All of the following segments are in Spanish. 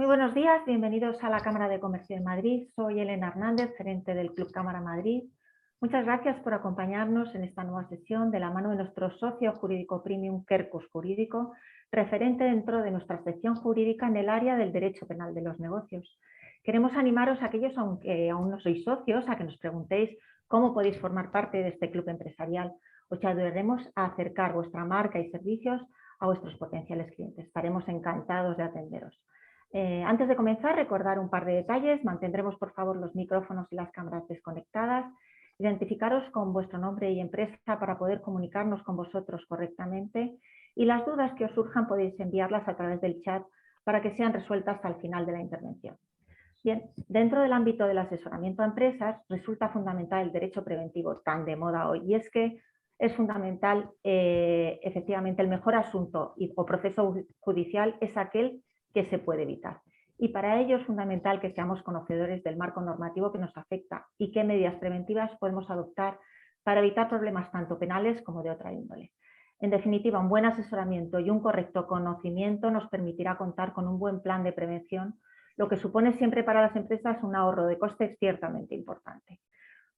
Muy buenos días, bienvenidos a la Cámara de Comercio de Madrid. Soy Elena Hernández, gerente del Club Cámara Madrid. Muchas gracias por acompañarnos en esta nueva sesión de la mano de nuestro socio jurídico premium Quercus Jurídico, referente dentro de nuestra sección jurídica en el área del derecho penal de los negocios. Queremos animaros a aquellos, aunque aún no sois socios, a que nos preguntéis cómo podéis formar parte de este club empresarial. Os ayudaremos a acercar vuestra marca y servicios a vuestros potenciales clientes. Estaremos encantados de atenderos. Antes de comenzar, recordar un par de detalles. Mantendremos, por favor, los micrófonos y las cámaras desconectadas. Identificaros con vuestro nombre y empresa para poder comunicarnos con vosotros correctamente. Y las dudas que os surjan podéis enviarlas a través del chat para que sean resueltas al final de la intervención. Bien, dentro del ámbito del asesoramiento a empresas resulta fundamental el derecho preventivo tan de moda hoy. Y es que es fundamental, efectivamente, el mejor asunto o proceso judicial es aquel que se puede evitar. Y para ello es fundamental que seamos conocedores del marco normativo que nos afecta y qué medidas preventivas podemos adoptar para evitar problemas tanto penales como de otra índole. En definitiva, un buen asesoramiento y un correcto conocimiento nos permitirá contar con un buen plan de prevención, lo que supone siempre para las empresas un ahorro de costes ciertamente importante.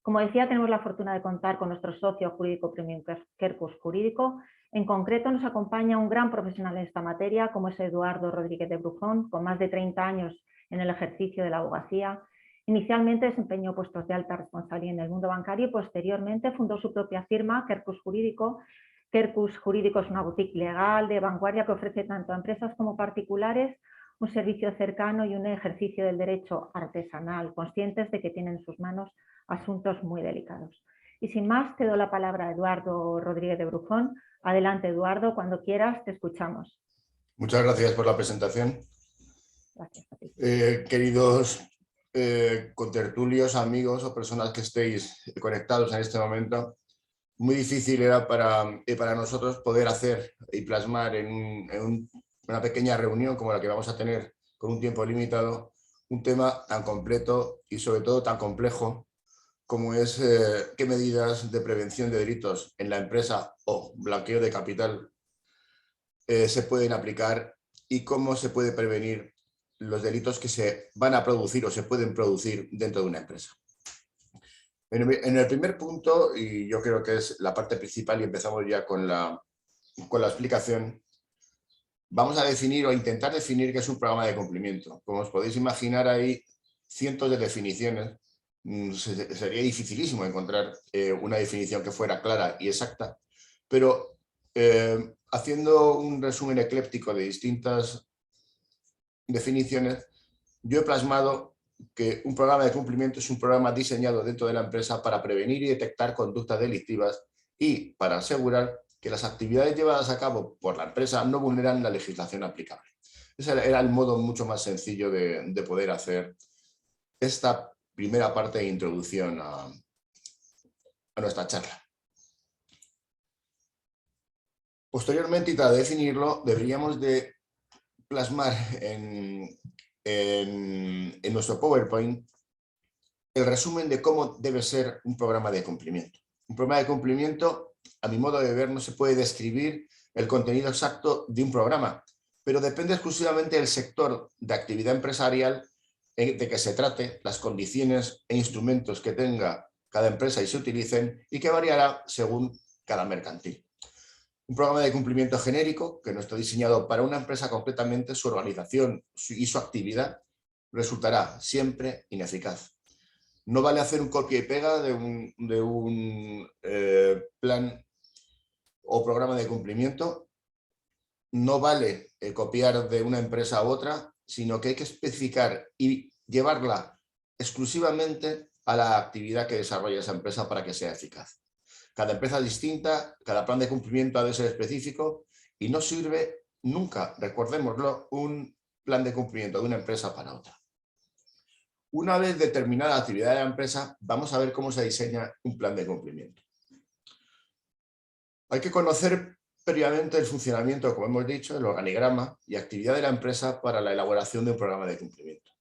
Como decía, tenemos la fortuna de contar con nuestro socio jurídico premium Quercus Jurídico. En concreto, nos acompaña un gran profesional en esta materia, como es Eduardo Rodríguez de Brujón, con más de 30 años en el ejercicio de la abogacía. Inicialmente desempeñó puestos de alta responsabilidad en el mundo bancario y posteriormente fundó su propia firma, Quercus Jurídico. Quercus Jurídico es una boutique legal de vanguardia que ofrece tanto a empresas como particulares un servicio cercano y un ejercicio del derecho artesanal, conscientes de que tienen en sus manos asuntos muy delicados. Y sin más, te doy la palabra a Eduardo Rodríguez de Brujón. Adelante, Eduardo, cuando quieras, te escuchamos. Muchas gracias por la presentación. Gracias a ti. Queridos contertulios, amigos o personas que estéis conectados en este momento, muy difícil era para nosotros poder hacer y plasmar en una pequeña reunión como la que vamos a tener con un tiempo limitado, un tema tan completo y sobre todo tan complejo como es qué medidas de prevención de delitos en la empresa o blanqueo de capital se pueden aplicar y cómo se puede prevenir los delitos que se van a producir o se pueden producir dentro de una empresa. En el primer punto, y yo creo que es la parte principal y empezamos ya con la explicación, vamos a definir o intentar definir qué es un programa de cumplimiento. Como os podéis imaginar, hay cientos de definiciones. Sería dificilísimo encontrar una definición que fuera clara y exacta, pero haciendo un resumen ecléptico de distintas definiciones, yo he plasmado que un programa de cumplimiento es un programa diseñado dentro de la empresa para prevenir y detectar conductas delictivas y para asegurar que las actividades llevadas a cabo por la empresa no vulneran la legislación aplicable. Ese era el modo mucho más sencillo de poder hacer esta primera parte de introducción a nuestra charla. Posteriormente, y para definirlo, deberíamos de plasmar en nuestro PowerPoint el resumen de cómo debe ser un programa de cumplimiento. Un programa de cumplimiento, a mi modo de ver, no se puede describir el contenido exacto de un programa, pero depende exclusivamente del sector de actividad empresarial de que se trate, las condiciones e instrumentos que tenga cada empresa y se utilicen y que variará según cada mercantil. Un programa de cumplimiento genérico que no está diseñado para una empresa completamente, su organización y su actividad resultará siempre ineficaz. No vale hacer un copia y pega de un plan o programa de cumplimiento. No vale copiar de una empresa a otra, sino que hay que especificar y llevarla exclusivamente a la actividad que desarrolla esa empresa para que sea eficaz. Cada empresa es distinta, cada plan de cumplimiento ha de ser específico y no sirve nunca, recordémoslo, un plan de cumplimiento de una empresa para otra. Una vez determinada la actividad de la empresa, vamos a ver cómo se diseña un plan de cumplimiento. Hay que conocer previamente el funcionamiento, como hemos dicho, el organigrama y actividad de la empresa para la elaboración de un programa de cumplimiento.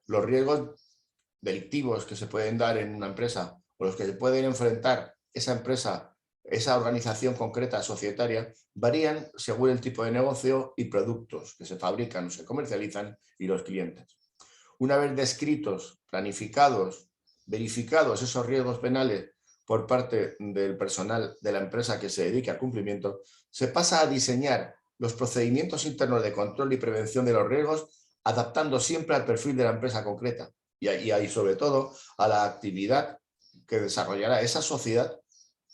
Los riesgos delictivos que se pueden dar en una empresa o los que se pueden enfrentar esa empresa esa organización concreta societaria varían según el tipo de negocio y productos que se fabrican o se comercializan y los clientes. Una vez descritos, planificados, verificados esos riesgos penales por parte del personal de la empresa que se dedique al cumplimiento, se pasa a diseñar los procedimientos internos de control y prevención de los riesgos, adaptando siempre al perfil de la empresa concreta y sobre todo a la actividad que desarrollará esa sociedad,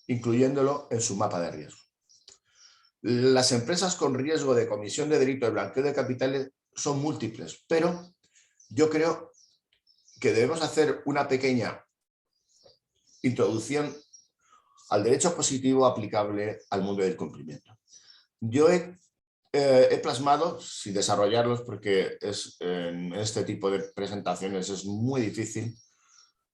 incluyéndolo en su mapa de riesgo. Las empresas con riesgo de comisión de delito de blanqueo de capitales son múltiples, pero yo creo que debemos hacer una pequeña introducción al derecho positivo aplicable al mundo del cumplimiento. Yo he plasmado, sin desarrollarlos porque en este tipo de presentaciones es muy difícil,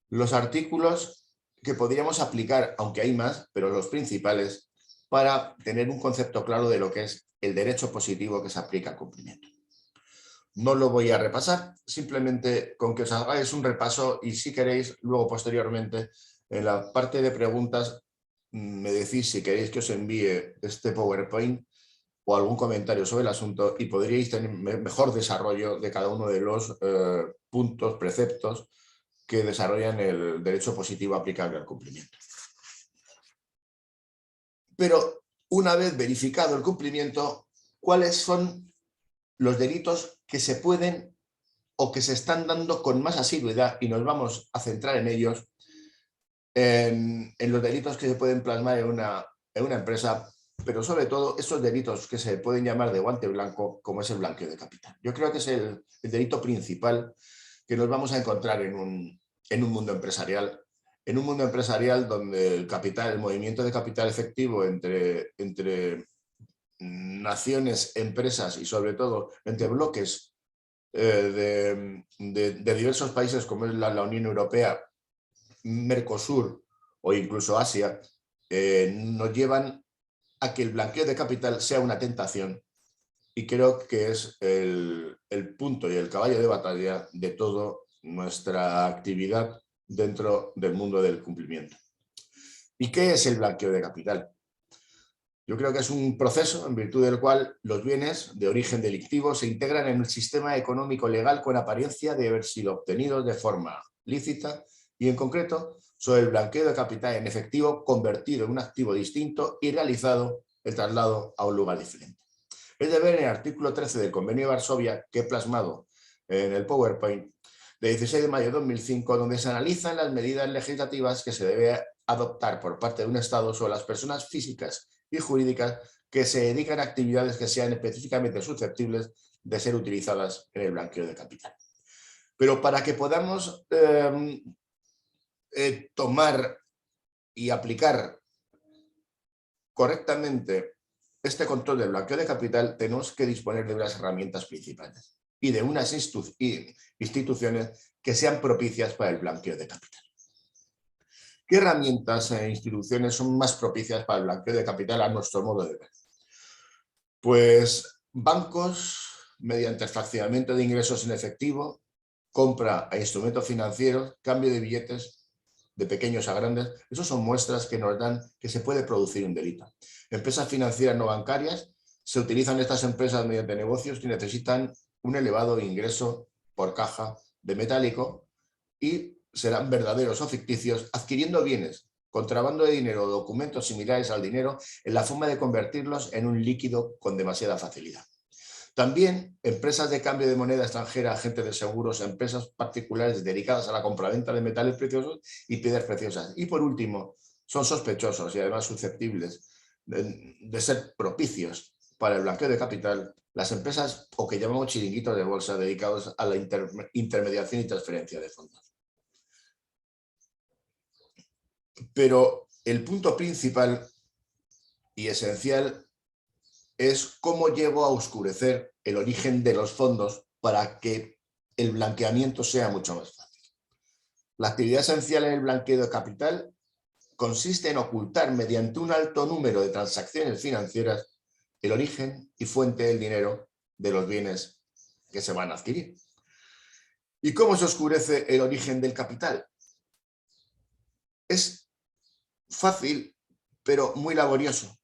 los artículos que podríamos aplicar, aunque hay más, pero los principales, para tener un concepto claro de lo que es el derecho positivo que se aplica al cumplimiento. No lo voy a repasar, simplemente con que os hagáis un repaso y si queréis, luego posteriormente, en la parte de preguntas, me decís si queréis que os envíe este PowerPoint o algún comentario sobre el asunto y podríais tener mejor desarrollo de cada uno de los puntos, preceptos que desarrollan el derecho positivo aplicable al cumplimiento. Pero una vez verificado el cumplimiento, ¿cuáles son los delitos que se pueden o que se están dando con más asiduidad? Y nos vamos a centrar en ellos, en los delitos que se pueden plasmar en una empresa, pero sobre todo esos delitos que se pueden llamar de guante blanco, como es el blanqueo de capital. Yo creo que es el delito principal que nos vamos a encontrar en un mundo empresarial. En un mundo empresarial donde el capital, el movimiento de capital efectivo entre naciones, empresas y sobre todo entre bloques de diversos países como es la Unión Europea, Mercosur o incluso Asia, nos llevan a que el blanqueo de capital sea una tentación y creo que es el punto y el caballo de batalla de toda nuestra actividad dentro del mundo del cumplimiento. ¿Y qué es el blanqueo de capital? Yo creo que es un proceso en virtud del cual los bienes de origen delictivo se integran en el sistema económico legal con apariencia de haber sido obtenidos de forma lícita y en concreto sobre el blanqueo de capital en efectivo convertido en un activo distinto y realizado el traslado a un lugar diferente. Es de ver en el artículo 13 del Convenio de Varsovia, que he plasmado en el PowerPoint, de 16 de mayo de 2005, donde se analizan las medidas legislativas que se debe adoptar por parte de un Estado sobre las personas físicas y jurídicas que se dedican a actividades que sean específicamente susceptibles de ser utilizadas en el blanqueo de capital. Pero para que podamos tomar y aplicar correctamente este control del blanqueo de capital, tenemos que disponer de unas herramientas principales y de unas instituciones que sean propicias para el blanqueo de capital. ¿Qué herramientas e instituciones son más propicias para el blanqueo de capital a nuestro modo de ver? Pues bancos, mediante el fraccionamiento de ingresos en efectivo, compra a instrumentos financieros, cambio de billetes de pequeños a grandes, esos son muestras que nos dan que se puede producir un delito. Empresas financieras no bancarias, se utilizan estas empresas mediante negocios que necesitan un elevado ingreso por caja de metálico y serán verdaderos o ficticios, adquiriendo bienes, contrabando de dinero o documentos similares al dinero en la forma de convertirlos en un líquido con demasiada facilidad. También empresas de cambio de moneda extranjera, agentes de seguros, empresas particulares dedicadas a la compraventa de metales preciosos y piedras preciosas. Y por último, son sospechosos y además susceptibles de ser propicios para el blanqueo de capital las empresas o que llamamos chiringuitos de bolsa dedicados a la intermediación y transferencia de fondos. Pero el punto principal y esencial es cómo llego a oscurecer el origen de los fondos para que el blanqueamiento sea mucho más fácil. La actividad esencial en el blanqueo de capital consiste en ocultar mediante un alto número de transacciones financieras el origen y fuente del dinero de los bienes que se van a adquirir. ¿Y cómo se oscurece el origen del capital? Es fácil pero muy laborioso.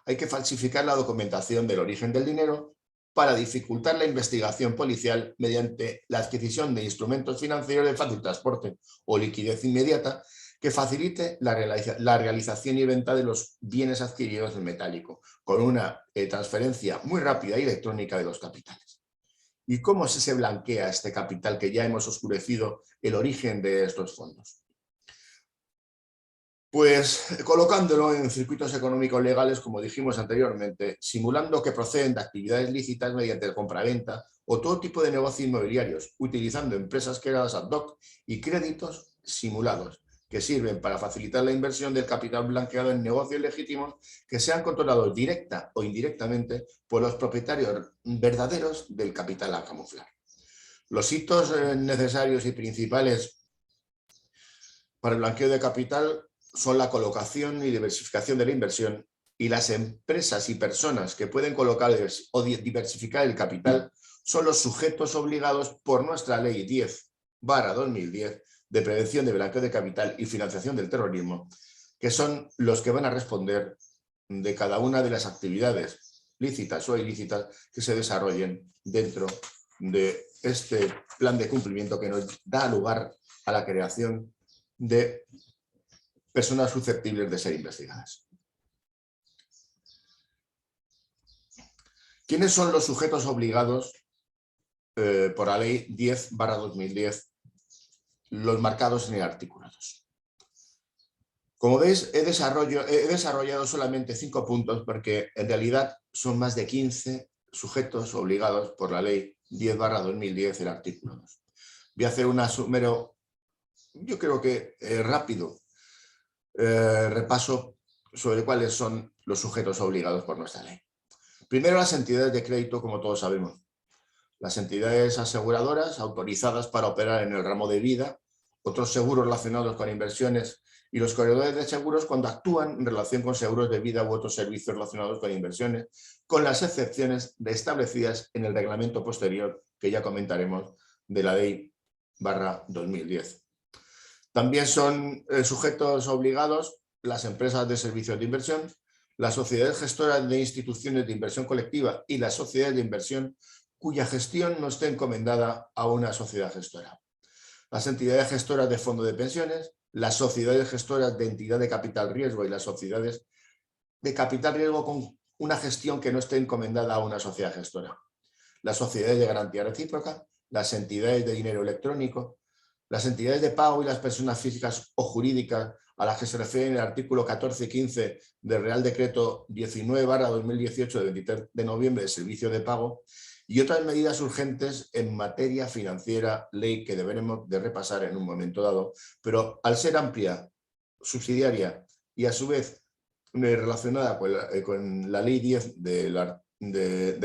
Hay que falsificar la documentación del origen del dinero para dificultar la investigación policial mediante la adquisición de instrumentos financieros de fácil transporte o liquidez inmediata que facilite la realización y venta de los bienes adquiridos en metálico, con una transferencia muy rápida y electrónica de los capitales. ¿Y cómo se blanquea este capital que ya hemos oscurecido el origen de estos fondos? Pues colocándolo en circuitos económicos legales, como dijimos anteriormente, simulando que proceden de actividades lícitas mediante la compraventa o todo tipo de negocios inmobiliarios, utilizando empresas creadas ad hoc y créditos simulados, que sirven para facilitar la inversión del capital blanqueado en negocios legítimos que sean controlados directa o indirectamente por los propietarios verdaderos del capital a camuflar. Los hitos necesarios y principales para el blanqueo de capital son la colocación y diversificación de la inversión, y las empresas y personas que pueden colocar o diversificar el capital son los sujetos obligados por nuestra Ley 10/2010 de prevención de blanqueo de capital y financiación del terrorismo, que son los que van a responder de cada una de las actividades lícitas o ilícitas que se desarrollen dentro de este plan de cumplimiento que nos da lugar a la creación de personas susceptibles de ser investigadas. ¿Quiénes son los sujetos obligados por la Ley 10/2010, los marcados en el artículo 2? Como veis, he desarrollado solamente 5 puntos porque en realidad son más de 15 sujetos obligados por la Ley 10/2010, el artículo 2. Voy a hacer un somero, yo creo que rápido, repaso sobre cuáles son los sujetos obligados por nuestra ley. Primero, las entidades de crédito, como todos sabemos. Las entidades aseguradoras autorizadas para operar en el ramo de vida, otros seguros relacionados con inversiones y los corredores de seguros cuando actúan en relación con seguros de vida u otros servicios relacionados con inversiones, con las excepciones establecidas en el reglamento posterior que ya comentaremos de la Ley 10/2010. También son sujetos obligados las empresas de servicios de inversión, las sociedades gestoras de instituciones de inversión colectiva y las sociedades de inversión cuya gestión no esté encomendada a una sociedad gestora. Las entidades gestoras de fondos de pensiones, las sociedades gestoras de entidad de capital riesgo y las sociedades de capital riesgo con una gestión que no esté encomendada a una sociedad gestora. Las sociedades de garantía recíproca, las entidades de dinero electrónico, las entidades de pago y las personas físicas o jurídicas a las que se refiere el artículo 14 y 15 del Real Decreto 19/2018 de 23 de noviembre de servicio de pago, y otras medidas urgentes en materia financiera, ley que deberemos de repasar en un momento dado, pero al ser amplia, subsidiaria y a su vez relacionada con la ley 10 del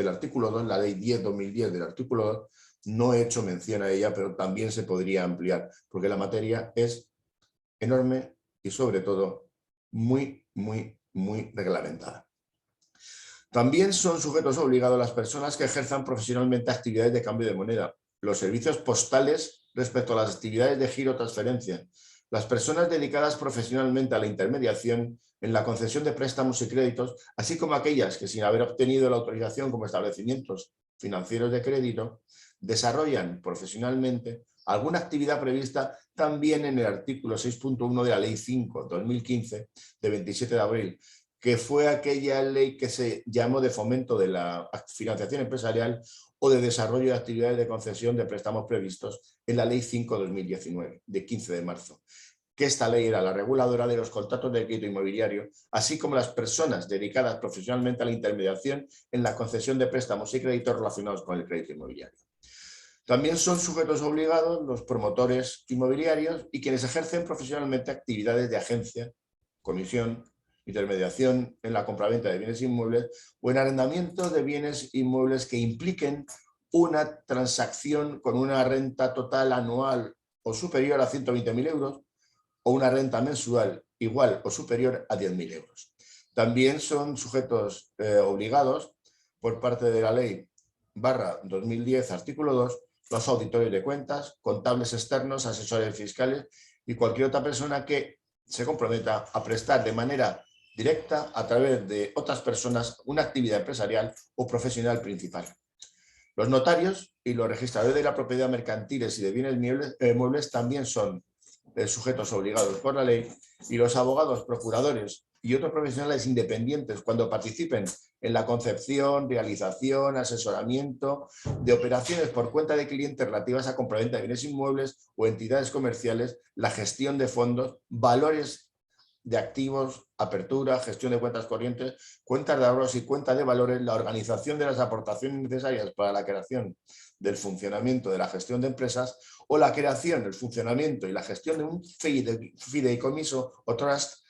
artículo 2, la ley 10/2010 del artículo 2, no he hecho mención a ella, pero también se podría ampliar, porque la materia es enorme y sobre todo muy reglamentada. También son sujetos obligados las personas que ejerzan profesionalmente actividades de cambio de moneda, los servicios postales respecto a las actividades de giro o transferencia, las personas dedicadas profesionalmente a la intermediación en la concesión de préstamos y créditos, así como aquellas que sin haber obtenido la autorización como establecimientos financieros de crédito, desarrollan profesionalmente alguna actividad prevista también en el artículo 6.1 de la Ley 5/2015 de 27 de abril, que fue aquella ley que se llamó de fomento de la financiación empresarial o de desarrollo de actividades de concesión de préstamos previstos en la Ley 5/2019, de 15 de marzo, que esta ley era la reguladora de los contratos de crédito inmobiliario, así como las personas dedicadas profesionalmente a la intermediación en la concesión de préstamos y créditos relacionados con el crédito inmobiliario. También son sujetos obligados los promotores inmobiliarios y quienes ejercen profesionalmente actividades de agencia, comisión, intermediación en la compraventa de bienes inmuebles o en arrendamiento de bienes inmuebles que impliquen una transacción con una renta total anual o superior a 120.000 euros o una renta mensual igual o superior a 10.000 euros. También son sujetos obligados por parte de la Ley 10/2010, artículo 2, los auditores de cuentas, contables externos, asesores fiscales y cualquier otra persona que se comprometa a prestar de manera directa a través de otras personas una actividad empresarial o profesional principal. Los notarios y los registradores de la propiedad mercantiles y de bienes muebles también son sujetos obligados por la ley, y los abogados, procuradores y otros profesionales independientes, cuando participen en la concepción, realización, asesoramiento de operaciones por cuenta de clientes relativas a compraventa de bienes inmuebles o entidades comerciales, la gestión de fondos, valores de activos, apertura, gestión de cuentas corrientes, cuentas de ahorros y cuentas de valores, la organización de las aportaciones necesarias para la creación del funcionamiento de la gestión de empresas o la creación, el funcionamiento y la gestión de un fideicomiso o trust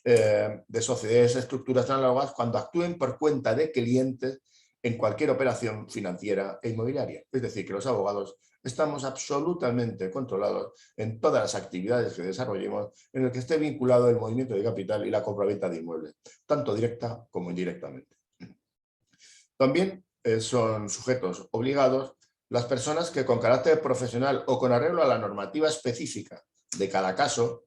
de sociedades, estructuras análogas cuando actúen por cuenta de clientes en cualquier operación financiera e inmobiliaria. Es decir, que los abogados estamos absolutamente controlados en todas las actividades que desarrollemos en el que esté vinculado el movimiento de capital y la compraventa de inmuebles, tanto directa como indirectamente. También son sujetos obligados las personas que con carácter profesional o con arreglo a la normativa específica de cada caso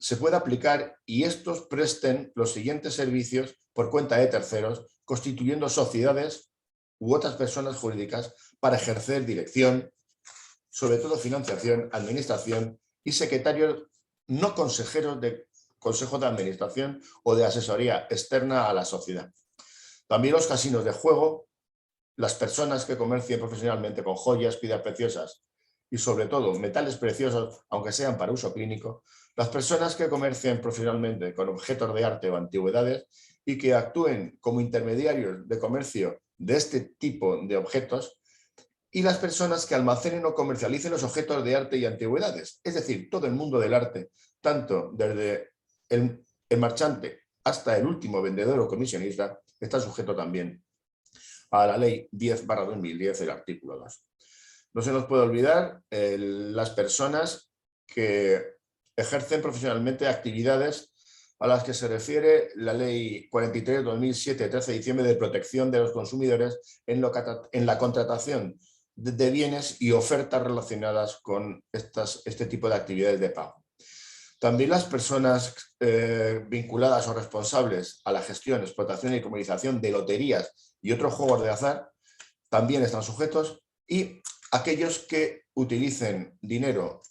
se pueda aplicar y estos presten los siguientes servicios por cuenta de terceros, constituyendo sociedades u otras personas jurídicas para ejercer dirección, sobre todo financiación, administración y secretarios no consejeros de consejo de administración o de asesoría externa a la sociedad. También los casinos de juego, las personas que comercien profesionalmente con joyas, piedras preciosas y sobre todo metales preciosos, aunque sean para uso clínico, las personas que comercien profesionalmente con objetos de arte o antigüedades y que actúen como intermediarios de comercio de este tipo de objetos, y las personas que almacenen o comercialicen los objetos de arte y antigüedades, es decir, todo el mundo del arte, tanto desde el marchante hasta el último vendedor o comisionista, está sujeto también a la ley 10/2010, el artículo 2. No se nos puede olvidar las personas que ejercen profesionalmente actividades a las que se refiere la ley 43/2007, 13 de diciembre, de protección de los consumidores en la contratación de bienes y ofertas relacionadas con este tipo de actividades de pago. También las personas vinculadas o responsables a la gestión, explotación y comercialización de loterías y otros juegos de azar también están sujetos, y aquellos que utilicen dinero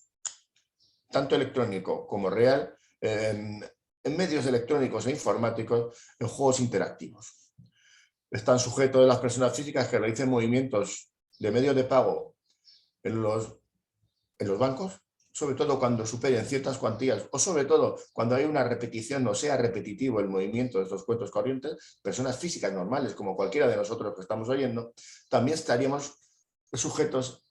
tanto electrónico como real en medios electrónicos e informáticos en juegos interactivos. Están sujetos las personas físicas que realicen movimientos de medios de pago en los bancos, sobre todo cuando superen ciertas cuantías o sobre todo cuando hay una repetición o sea repetitivo el movimiento de estos cuentos corrientes. Personas físicas normales como cualquiera de nosotros que estamos oyendo, también estaríamos sujetos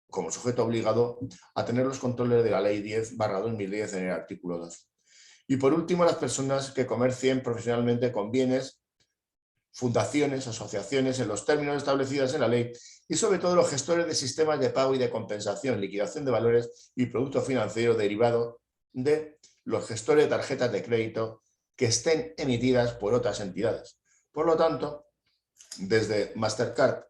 como sujeto obligado a tener los controles de la ley 10/2010 en el artículo 2. Y por último, las personas que comercien profesionalmente con bienes, fundaciones, asociaciones en los términos establecidos en la ley, y sobre todo los gestores de sistemas de pago y de compensación, liquidación de valores y productos financieros derivados de los gestores de tarjetas de crédito que estén emitidas por otras entidades. Por lo tanto, desde Mastercard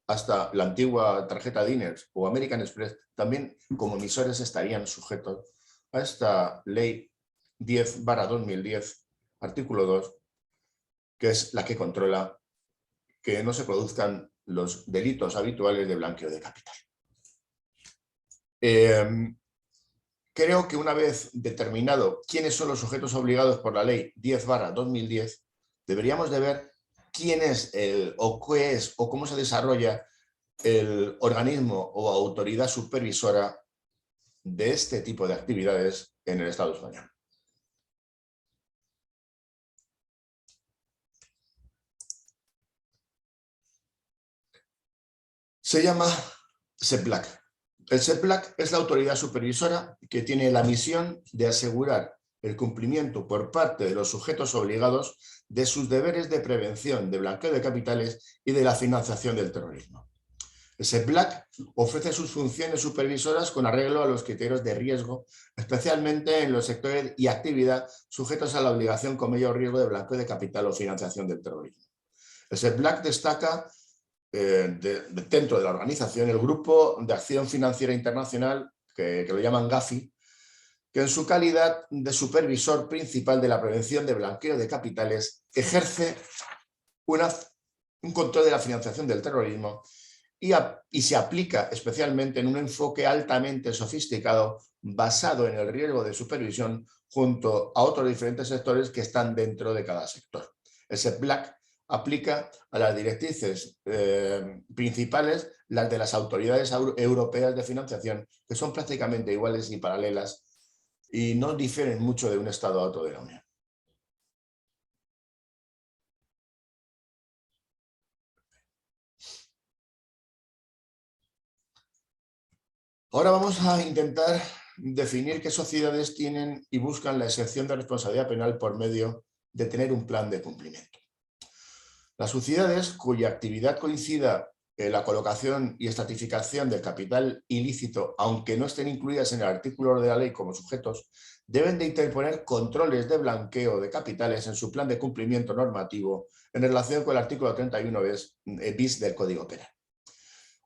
hasta la antigua tarjeta Diners o American Express, también como emisores estarían sujetos a esta ley 10/2010, artículo 2, que es la que controla que no se produzcan los delitos habituales de blanqueo de capital. Creo que una vez determinado quiénes son los sujetos obligados por la ley 10/2010, deberíamos de ver quién es o qué es o cómo se desarrolla el organismo o autoridad supervisora de este tipo de actividades en el Estado español. Se llama SEPLAC. El SEPLAC es la autoridad supervisora que tiene la misión de asegurar el cumplimiento por parte de los sujetos obligados de sus deberes de prevención de blanqueo de capitales y de la financiación del terrorismo. El SEPLAC ofrece sus funciones supervisoras con arreglo a los criterios de riesgo, especialmente en los sectores y actividad sujetos a la obligación con mayor riesgo de blanqueo de capital o financiación del terrorismo. El SEPLAC destaca dentro de la organización el Grupo de Acción Financiera Internacional, que lo llaman GAFI, que en su calidad de supervisor principal de la prevención de blanqueo de capitales ejerce un control de la financiación del terrorismo y se aplica especialmente en un enfoque altamente sofisticado basado en el riesgo de supervisión junto a otros diferentes sectores que están dentro de cada sector. El SEPBLAC aplica a las directrices principales, las de las autoridades europeas de financiación, que son prácticamente iguales y paralelas y no difieren mucho de un Estado a otro de la Unión. Ahora vamos a intentar definir qué sociedades tienen y buscan la exención de responsabilidad penal por medio de tener un plan de cumplimiento. Las sociedades cuya actividad coincida en la colocación y estratificación del capital ilícito, aunque no estén incluidas en el artículo de la ley como sujetos, deben de interponer controles de blanqueo de capitales en su plan de cumplimiento normativo en relación con el artículo 31 bis del Código Penal.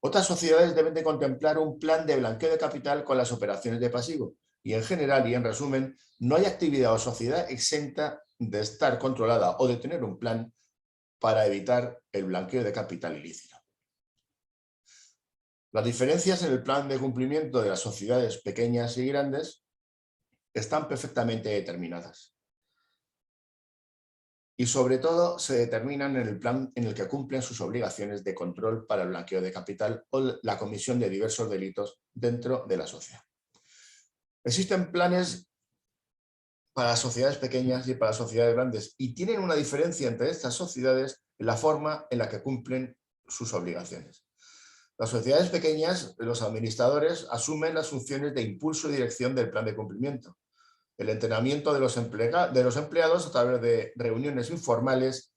Otras sociedades deben de contemplar un plan de blanqueo de capital con las operaciones de pasivo y en general y en resumen no hay actividad o sociedad exenta de estar controlada o de tener un plan para evitar el blanqueo de capital ilícito. Las diferencias en el plan de cumplimiento de las sociedades pequeñas y grandes están perfectamente determinadas. Y sobre todo se determinan en el plan en el que cumplen sus obligaciones de control para el blanqueo de capital o la comisión de diversos delitos dentro de la sociedad. Existen planes para las sociedades pequeñas y para las sociedades grandes y tienen una diferencia entre estas sociedades en la forma en la que cumplen sus obligaciones. Las sociedades pequeñas, los administradores asumen las funciones de impulso y dirección del plan de cumplimiento, el entrenamiento de los empleados a través de reuniones informales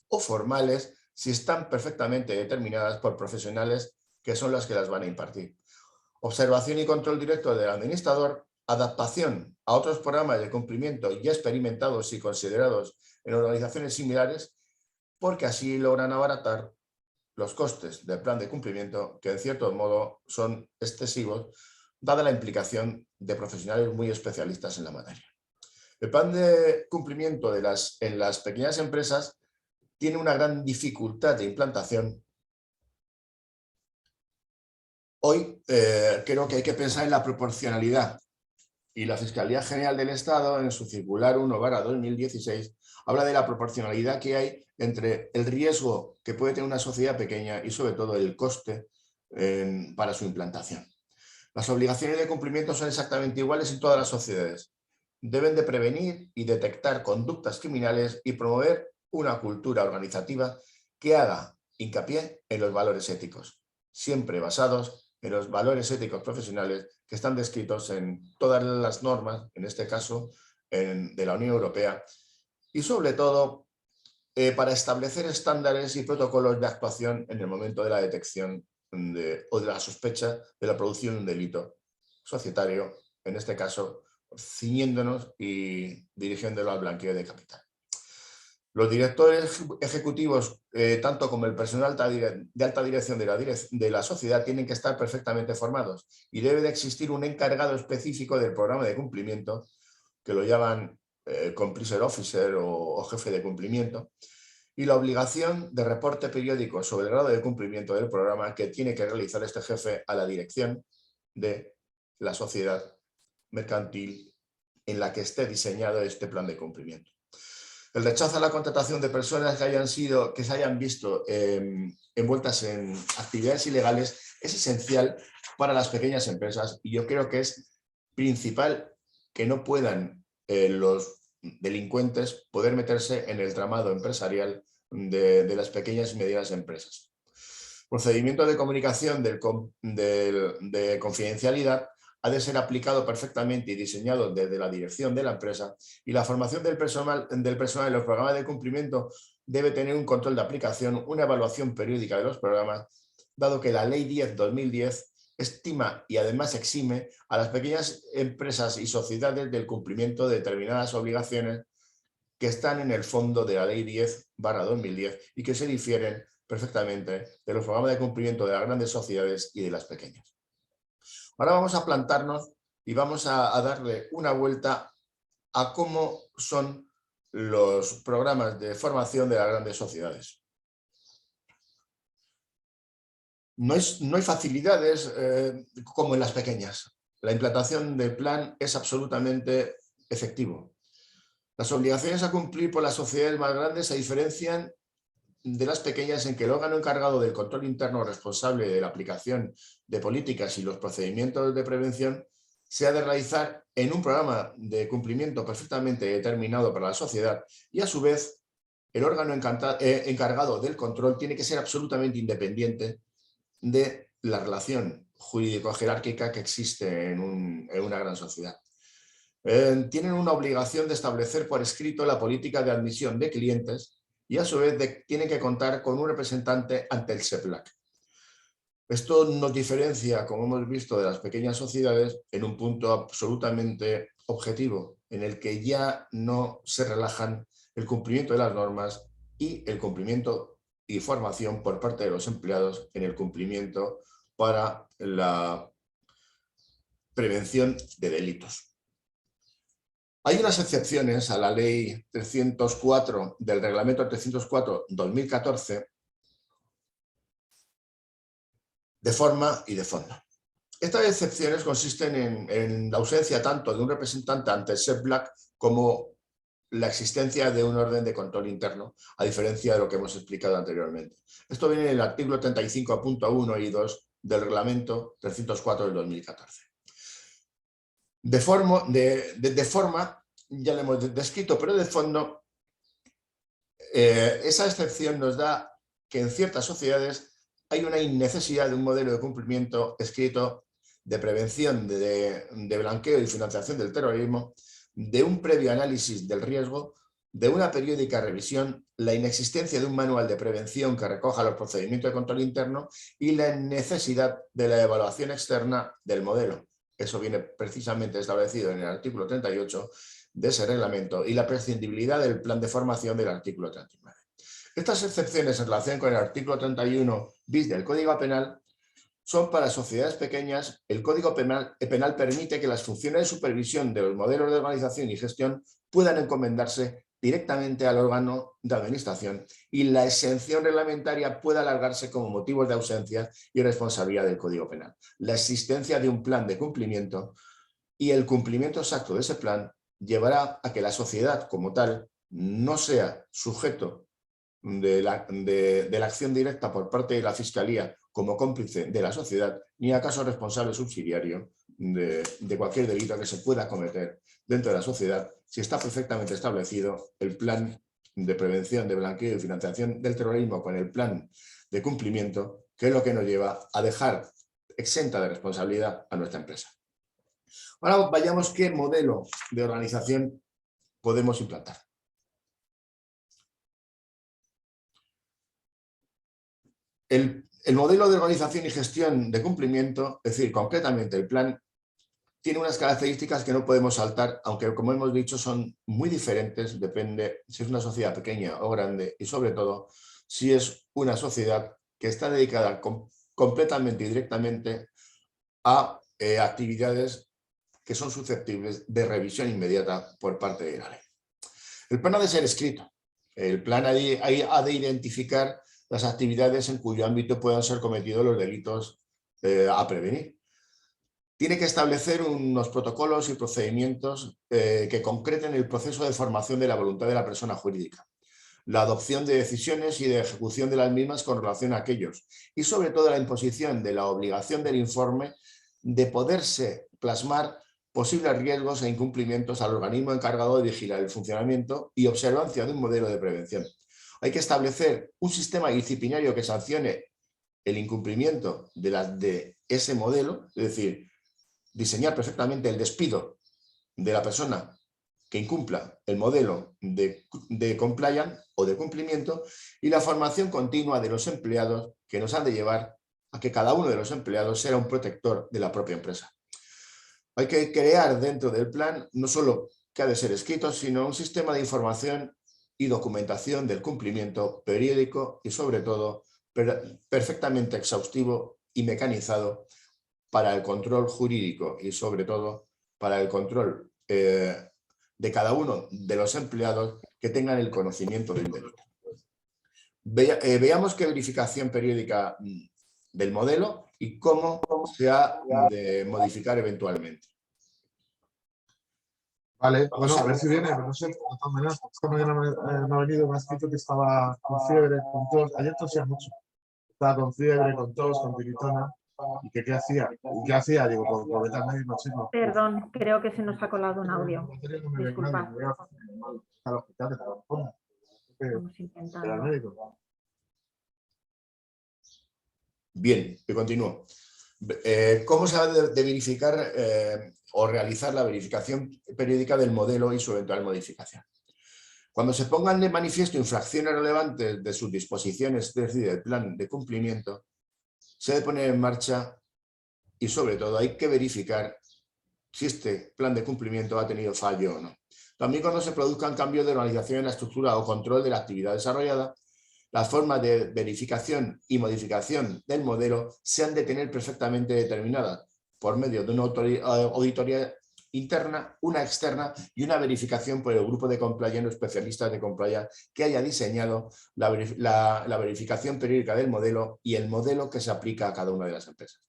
o formales si están perfectamente determinadas por profesionales que son las que las van a impartir. Observación y control directo del administrador, adaptación a otros programas de cumplimiento ya experimentados y considerados en organizaciones similares, porque así logran abaratar los costes del plan de cumplimiento, que en cierto modo son excesivos, dada la implicación de profesionales muy especialistas en la materia. El plan de cumplimiento en las pequeñas empresas tiene una gran dificultad de implantación. Hoy creo que hay que pensar en la proporcionalidad y la Fiscalía General del Estado, en su circular 1/2016, habla de la proporcionalidad que hay entre el riesgo que puede tener una sociedad pequeña y sobre todo el coste para su implantación. Las obligaciones de cumplimiento son exactamente iguales en todas las sociedades. Deben de prevenir y detectar conductas criminales y promover una cultura organizativa que haga hincapié en los valores éticos, siempre basados en los valores éticos profesionales que están descritos en todas las normas, en este caso de la Unión Europea, y sobre todo para establecer estándares y protocolos de actuación en el momento de la detección o de la sospecha de la producción de un delito societario, en este caso ciñéndonos y dirigiéndolo al blanqueo de capital. Los directores ejecutivos, tanto como el personal de alta dirección de la sociedad, tienen que estar perfectamente formados y debe de existir un encargado específico del programa de cumplimiento, que lo llaman complicit officer o jefe de cumplimiento, y la obligación de reporte periódico sobre el grado de cumplimiento del programa que tiene que realizar este jefe a la dirección de la sociedad mercantil en la que esté diseñado este plan de cumplimiento. El rechazo a la contratación de personas que se hayan visto envueltas en actividades ilegales es esencial para las pequeñas empresas y yo creo que es principal que no puedan los delincuentes poder meterse en el tramado empresarial de las pequeñas y medianas empresas. Procedimiento de comunicación de confidencialidad ha de ser aplicado perfectamente y diseñado desde la dirección de la empresa, y la formación del personal en los programas de cumplimiento debe tener un control de aplicación, una evaluación periódica de los programas, dado que la Ley 10/2010 estima y además exime a las pequeñas empresas y sociedades del cumplimiento de determinadas obligaciones que están en el fondo de la Ley 10/2010 y que se difieren perfectamente de los programas de cumplimiento de las grandes sociedades y de las pequeñas. Ahora vamos a plantarnos y vamos a darle una vuelta a cómo son los programas de formación de las grandes sociedades. No hay facilidades como en las pequeñas. La implantación del plan es absolutamente efectivo. Las obligaciones a cumplir por las sociedades más grandes se diferencian de las pequeñas en que el órgano encargado del control interno responsable de la aplicación de políticas y los procedimientos de prevención se ha de realizar en un programa de cumplimiento perfectamente determinado para la sociedad y a su vez el órgano encargado del control tiene que ser absolutamente independiente de la relación jurídico-jerárquica que existe en una gran sociedad. Tienen una obligación de establecer por escrito la política de admisión de clientes y a su vez tienen que contar con un representante ante el SEPLAC. Esto nos diferencia, como hemos visto, de las pequeñas sociedades en un punto absolutamente objetivo, en el que ya no se relajan el cumplimiento de las normas y el cumplimiento y formación por parte de los empleados en el cumplimiento para la prevención de delitos. Hay unas excepciones a la ley 304 del reglamento 304/2014 de forma y de fondo. Estas excepciones consisten en la ausencia tanto de un representante ante el SEPLAC como la existencia de un orden de control interno, a diferencia de lo que hemos explicado anteriormente. Esto viene en el artículo 35.1 y 2 del reglamento 304 del 2014. De forma, ya lo hemos descrito, pero de fondo, esa excepción nos da que en ciertas sociedades hay una innecesidad de un modelo de cumplimiento escrito de prevención de blanqueo y financiación del terrorismo, de un previo análisis del riesgo, de una periódica revisión, la inexistencia de un manual de prevención que recoja los procedimientos de control interno y la necesidad de la evaluación externa del modelo. Eso viene precisamente establecido en el artículo 38 de ese reglamento y la prescindibilidad del plan de formación del artículo 39. Estas excepciones en relación con el artículo 31 bis del Código Penal son para sociedades pequeñas. El Código Penal permite que las funciones de supervisión de los modelos de organización y gestión puedan encomendarse directamente al órgano de administración y la exención reglamentaria pueda alargarse como motivos de ausencia y responsabilidad del Código Penal. La existencia de un plan de cumplimiento y el cumplimiento exacto de ese plan llevará a que la sociedad como tal no sea sujeto de la acción directa por parte de la Fiscalía como cómplice de la sociedad, ni acaso responsable subsidiario de cualquier delito que se pueda cometer dentro de la sociedad, si está perfectamente establecido el plan de prevención de blanqueo y financiación del terrorismo con el plan de cumplimiento, que es lo que nos lleva a dejar exenta de responsabilidad a nuestra empresa. Ahora vayamos qué modelo de organización podemos implantar. El modelo de organización y gestión de cumplimiento, es decir, concretamente el plan, tiene unas características que no podemos saltar, aunque como hemos dicho son muy diferentes, depende si es una sociedad pequeña o grande y sobre todo si es una sociedad que está dedicada completamente y directamente a actividades que son susceptibles de revisión inmediata por parte de la ley. El plan ha de ser escrito. El plan ha de identificar las actividades en cuyo ámbito puedan ser cometidos los delitos a prevenir. Tiene que establecer unos protocolos y procedimientos que concreten el proceso de formación de la voluntad de la persona jurídica, la adopción de decisiones y de ejecución de las mismas con relación a aquellos, y sobre todo la imposición de la obligación del informe de poderse plasmar posibles riesgos e incumplimientos al organismo encargado de vigilar el funcionamiento y observancia de un modelo de prevención. Hay que establecer un sistema disciplinario que sancione el incumplimiento de ese modelo, es decir, diseñar perfectamente el despido de la persona que incumpla el modelo de compliance o de cumplimiento y la formación continua de los empleados que nos han de llevar a que cada uno de los empleados sea un protector de la propia empresa. Hay que crear dentro del plan no solo que ha de ser escrito, sino un sistema de información y documentación del cumplimiento periódico y sobre todo perfectamente exhaustivo y mecanizado para el control jurídico y sobre todo para el control de cada uno de los empleados que tengan el conocimiento del delito. Veamos qué verificación periódica del modelo y cómo se ha de modificar eventualmente. Vale, bueno, a ver si viene, pero no sé, de todas maneras, esta mañana me ha venido, me ha escrito que estaba con fiebre, con tos, ayer tosía mucho, estaba con fiebre, con tos, con tiritona, y que qué hacía, digo, por vete al médico, chico. Perdón, creo que se nos ha colado un audio. Disculpad. Al hospital, que te lo ponga. Estamos Al intentando. médico. Bien, y continúo. ¿Cómo se ha de verificar o realizar la verificación periódica del modelo y su eventual modificación? Cuando se pongan de manifiesto infracciones relevantes de sus disposiciones, es decir, del plan de cumplimiento, se debe poner en marcha y sobre todo hay que verificar si este plan de cumplimiento ha tenido fallo o no. También cuando se produzcan cambios de organización en la estructura o control de la actividad desarrollada, las formas de verificación y modificación del modelo se han de tener perfectamente determinadas por medio de una auditoría interna, una externa y una verificación por el grupo de compliance o especialistas de compliance que haya diseñado la verificación periódica del modelo y el modelo que se aplica a cada una de las empresas.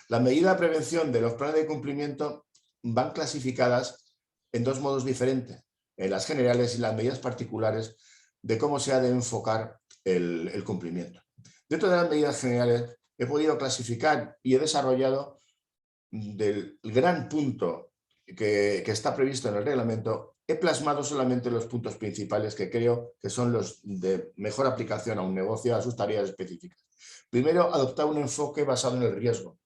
Las medidas de prevención de los planes de cumplimiento van clasificadas en dos modos diferentes, en las generales y las medidas particulares de cómo se ha de enfocar el cumplimiento. Dentro de las medidas generales he podido clasificar y he desarrollado del gran punto que está previsto en el reglamento, he plasmado solamente los puntos principales que creo que son los de mejor aplicación a un negocio, a sus tareas específicas. Primero, adoptar un enfoque basado en el riesgo.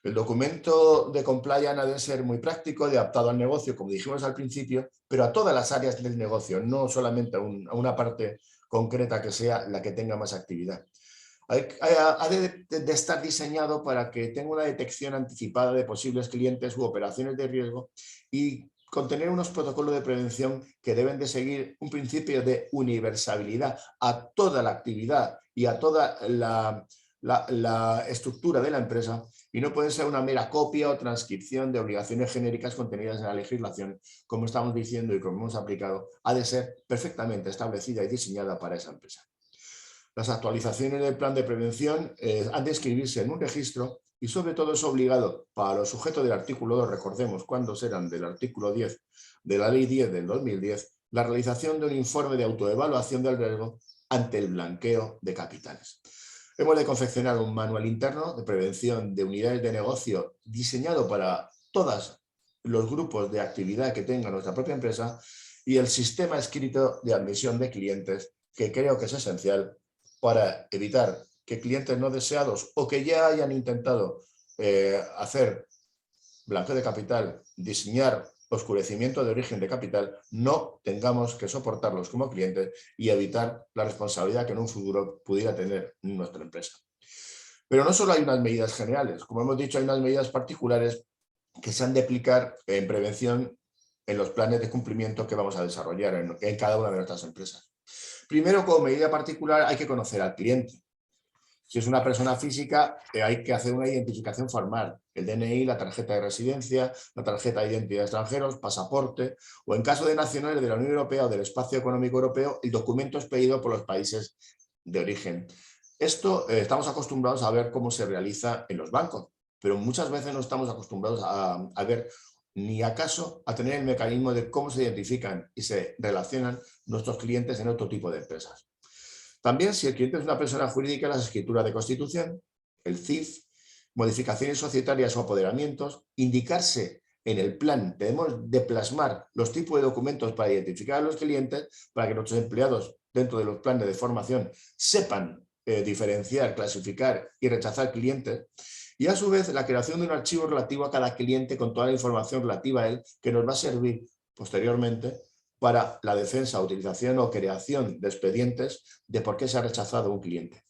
El documento de compliance ha de ser muy práctico, adaptado al negocio, como dijimos al principio, pero a todas las áreas del negocio, no solamente a una parte concreta que sea la que tenga más actividad. Ha de estar diseñado para que tenga una detección anticipada de posibles clientes u operaciones de riesgo y contener unos protocolos de prevención que deben de seguir un principio de universalidad a toda la actividad y a toda la estructura de la empresa, y no puede ser una mera copia o transcripción de obligaciones genéricas contenidas en la legislación, como estamos diciendo y como hemos aplicado, ha de ser perfectamente establecida y diseñada para esa empresa. Las actualizaciones del plan de prevención han de inscribirse en un registro y sobre todo es obligado para los sujetos del artículo 2, recordemos cuándo serán del artículo 10 de la ley 10 del 2010, la realización de un informe de autoevaluación del riesgo ante el blanqueo de capitales. Hemos de confeccionar un manual interno de prevención de unidades de negocio diseñado para todos los grupos de actividad que tenga nuestra propia empresa y el sistema escrito de admisión de clientes, que creo que es esencial para evitar que clientes no deseados o que ya hayan intentado hacer blanqueo de capital, diseñar oscurecimiento de origen de capital, no tengamos que soportarlos como clientes y evitar la responsabilidad que en un futuro pudiera tener nuestra empresa. Pero no solo hay unas medidas generales, como hemos dicho, hay unas medidas particulares que se han de aplicar en prevención en los planes de cumplimiento que vamos a desarrollar en cada una de nuestras empresas. Primero, como medida particular, hay que conocer al cliente. Si es una persona física, hay que hacer una identificación formal, el DNI, la tarjeta de residencia, la tarjeta de identidad de extranjeros, pasaporte, o en caso de nacionales de la Unión Europea o del Espacio Económico Europeo, el documento expedido por los países de origen. Esto estamos acostumbrados a ver cómo se realiza en los bancos, pero muchas veces no estamos acostumbrados a ver ni acaso a tener el mecanismo de cómo se identifican y se relacionan nuestros clientes en otro tipo de empresas. También, si el cliente es una persona jurídica, las escrituras de constitución, el CIF, modificaciones societarias o apoderamientos, indicarse en el plan, debemos de plasmar los tipos de documentos para identificar a los clientes, para que nuestros empleados dentro de los planes de formación sepan diferenciar, clasificar y rechazar clientes, y a su vez la creación de un archivo relativo a cada cliente con toda la información relativa a él que nos va a servir posteriormente para la defensa, utilización o creación de expedientes de por qué se ha rechazado un cliente.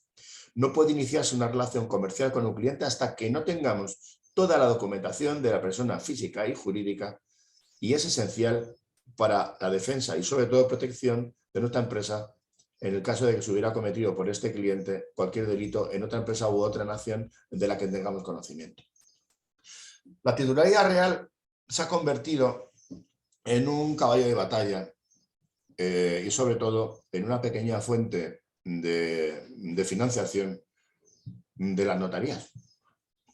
No puede iniciarse una relación comercial con un cliente hasta que no tengamos toda la documentación de la persona física y jurídica, y es esencial para la defensa y sobre todo protección de nuestra empresa en el caso de que se hubiera cometido por este cliente cualquier delito en otra empresa u otra nación de la que tengamos conocimiento. La titularidad real se ha convertido en un caballo de batalla y sobre todo en una pequeña fuente de financiación de las notarías,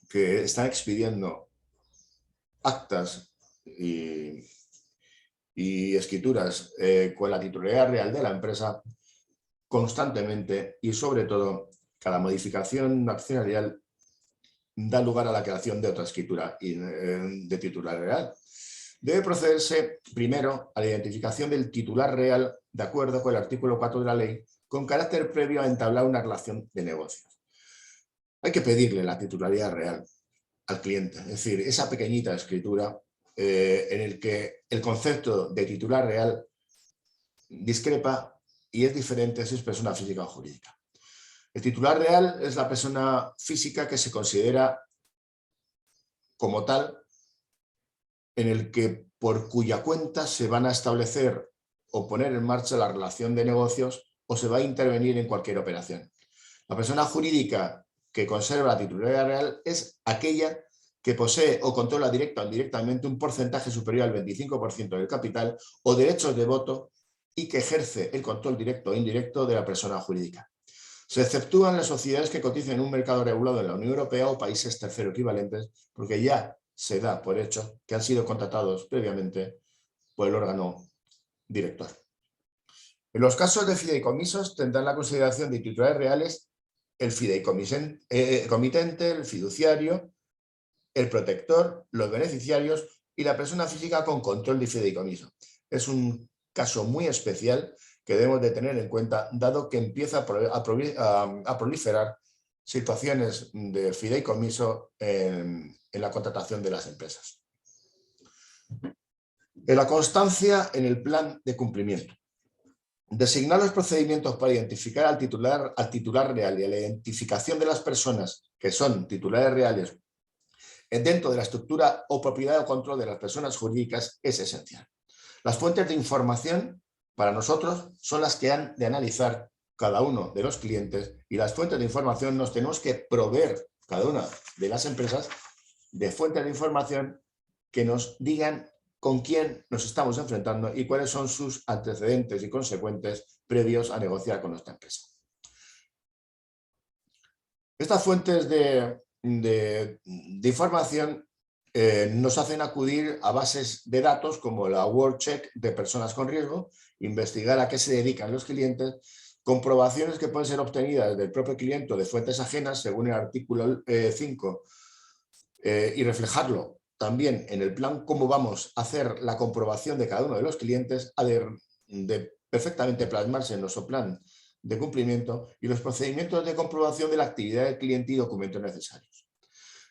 que están expidiendo actas y escrituras con la titularidad real de la empresa constantemente, y sobre todo cada modificación accionarial da lugar a la creación de otra escritura de titular real. Debe procederse primero a la identificación del titular real de acuerdo con el artículo 4 de la ley, con carácter previo a entablar una relación de negocios. Hay que pedirle la titularidad real al cliente, es decir, esa pequeñita escritura en el que el concepto de titular real discrepa y es diferente si es persona física o jurídica. El titular real es la persona física que se considera como tal, en el que por cuya cuenta se van a establecer o poner en marcha la relación de negocios o se va a intervenir en cualquier operación. La persona jurídica que conserva la titularidad real es aquella que posee o controla directa o indirectamente un porcentaje superior al 25% del capital o derechos de voto y que ejerce el control directo o indirecto de la persona jurídica. Se exceptúan las sociedades que cotizan en un mercado regulado en la Unión Europea o países terceros equivalentes, porque ya se da por hecho que han sido contratados previamente por el órgano director. En los casos de fideicomisos tendrán la consideración de titulares reales el fideicomitente, el fiduciario, el protector, los beneficiarios y la persona física con control de fideicomiso. Es un caso muy especial que debemos de tener en cuenta, dado que empieza a proliferar situaciones de fideicomiso en la contratación de las empresas. En la constancia en el plan de cumplimiento. Designar los procedimientos para identificar al titular real y a la identificación de las personas que son titulares reales dentro de la estructura o propiedad o control de las personas jurídicas es esencial. Las fuentes de información para nosotros son las que han de analizar cada uno de los clientes, y las fuentes de información nos tenemos que proveer cada una de las empresas de fuentes de información que nos digan con quién nos estamos enfrentando y cuáles son sus antecedentes y consecuentes previos a negociar con nuestra empresa. Estas fuentes de información nos hacen acudir a bases de datos como la WorldCheck de personas con riesgo, investigar a qué se dedican los clientes, comprobaciones que pueden ser obtenidas del propio cliente o de fuentes ajenas según el artículo 5 y reflejarlo también en el plan cómo vamos a hacer la comprobación de cada uno de los clientes, ha de perfectamente plasmarse en nuestro plan de cumplimiento y los procedimientos de comprobación de la actividad del cliente y documentos necesarios.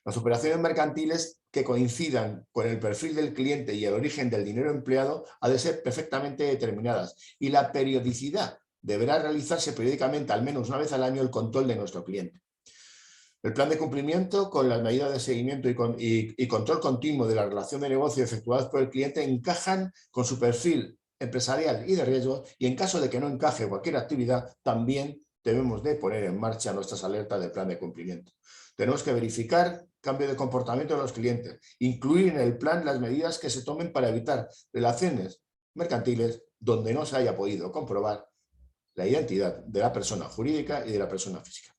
Las operaciones mercantiles que coincidan con el perfil del cliente y el origen del dinero empleado ha de ser perfectamente determinadas, y la periodicidad deberá realizarse periódicamente, al menos una vez al año, el control de nuestro cliente. El plan de cumplimiento con las medidas de seguimiento y control continuo de la relación de negocio efectuadas por el cliente encajan con su perfil empresarial y de riesgo, y en caso de que no encaje cualquier actividad, también debemos de poner en marcha nuestras alertas del plan de cumplimiento. Tenemos que verificar cambio de comportamiento de los clientes, incluir en el plan las medidas que se tomen para evitar relaciones mercantiles donde no se haya podido comprobar la identidad de la persona jurídica y de la persona física.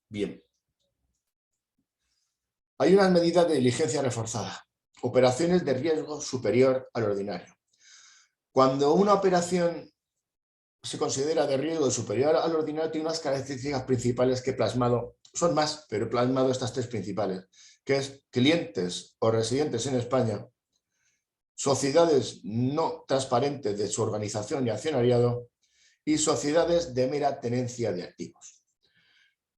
Bien. Hay unas medidas de diligencia reforzada. Operaciones de riesgo superior al ordinario. Cuando una operación se considera de riesgo superior al ordinario, tiene unas características principales que he plasmado, son más, pero he plasmado estas tres principales, que es clientes o residentes en España, sociedades no transparentes de su organización y accionariado y sociedades de mera tenencia de activos.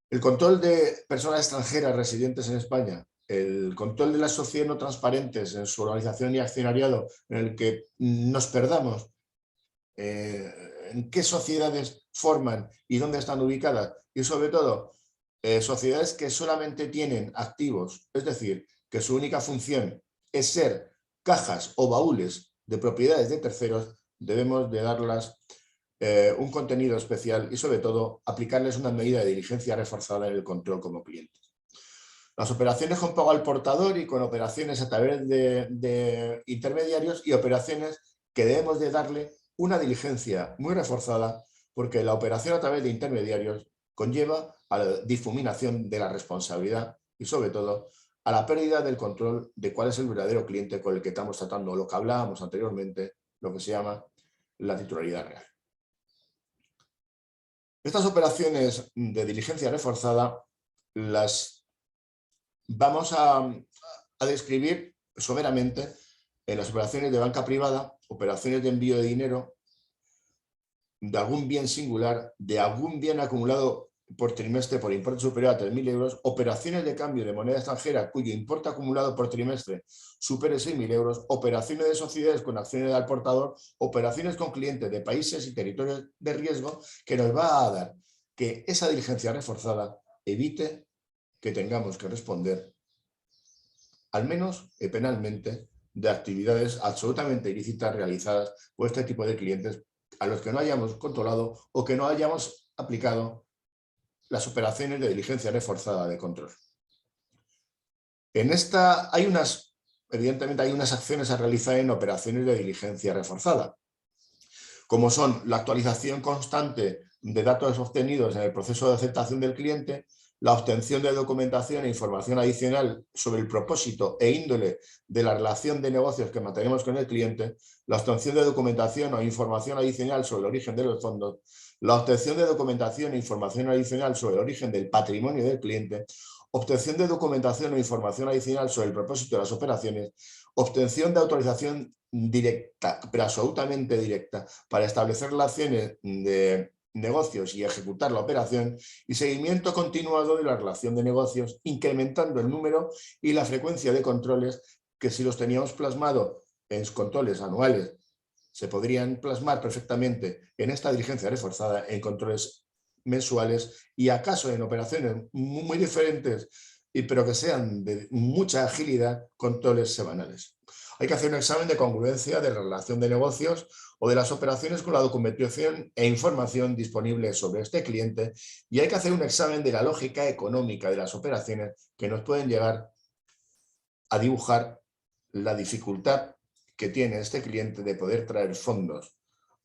El control de personas extranjeras residentes en España, el control de las sociedades no transparentes en su organización y accionariado, en el que nos perdamos en qué sociedades forman y dónde están ubicadas, y sobre todo sociedades que solamente tienen activos, es decir, que su única función es ser cajas o baúles de propiedades de terceros, debemos de darlas un contenido especial y, sobre todo, aplicarles una medida de diligencia reforzada en el control como clientes. Las operaciones con pago al portador y con operaciones a través de intermediarios y operaciones que debemos de darle una diligencia muy reforzada, porque la operación a través de intermediarios conlleva a la difuminación de la responsabilidad y, sobre todo, a la pérdida del control de cuál es el verdadero cliente con el que estamos tratando, lo que hablábamos anteriormente, lo que se llama la titularidad real. Estas operaciones de diligencia reforzada las vamos a describir someramente en las operaciones de banca privada, operaciones de envío de dinero, de algún bien singular, de algún bien acumulado por trimestre por importe superior a 3.000 euros, operaciones de cambio de moneda extranjera cuyo importe acumulado por trimestre supere 6.000 euros, operaciones de sociedades con acciones al portador, operaciones con clientes de países y territorios de riesgo, que nos va a dar que esa diligencia reforzada evite que tengamos que responder, al menos penalmente, de actividades absolutamente ilícitas realizadas por este tipo de clientes a los que no hayamos controlado o que no hayamos aplicado las operaciones de diligencia reforzada de control. En esta evidentemente hay unas acciones a realizar en operaciones de diligencia reforzada, como son la actualización constante de datos obtenidos en el proceso de aceptación del cliente, la obtención de documentación e información adicional sobre el propósito e índole de la relación de negocios que mantenemos con el cliente, la obtención de documentación o información adicional sobre el origen de los fondos, la obtención de documentación e información adicional sobre el origen del patrimonio del cliente, obtención de documentación o información adicional sobre el propósito de las operaciones, obtención de autorización directa, pero absolutamente directa, para establecer relaciones de negocios y ejecutar la operación, y seguimiento continuado de la relación de negocios, incrementando el número y la frecuencia de controles que, si los teníamos plasmado en controles anuales, se podrían plasmar perfectamente en esta diligencia reforzada en controles mensuales, y acaso en operaciones muy diferentes, pero que sean de mucha agilidad, controles semanales. Hay que hacer un examen de congruencia de la relación de negocios o de las operaciones con la documentación e información disponible sobre este cliente, y hay que hacer un examen de la lógica económica de las operaciones que nos pueden llegar a dibujar la dificultad que tiene este cliente de poder traer fondos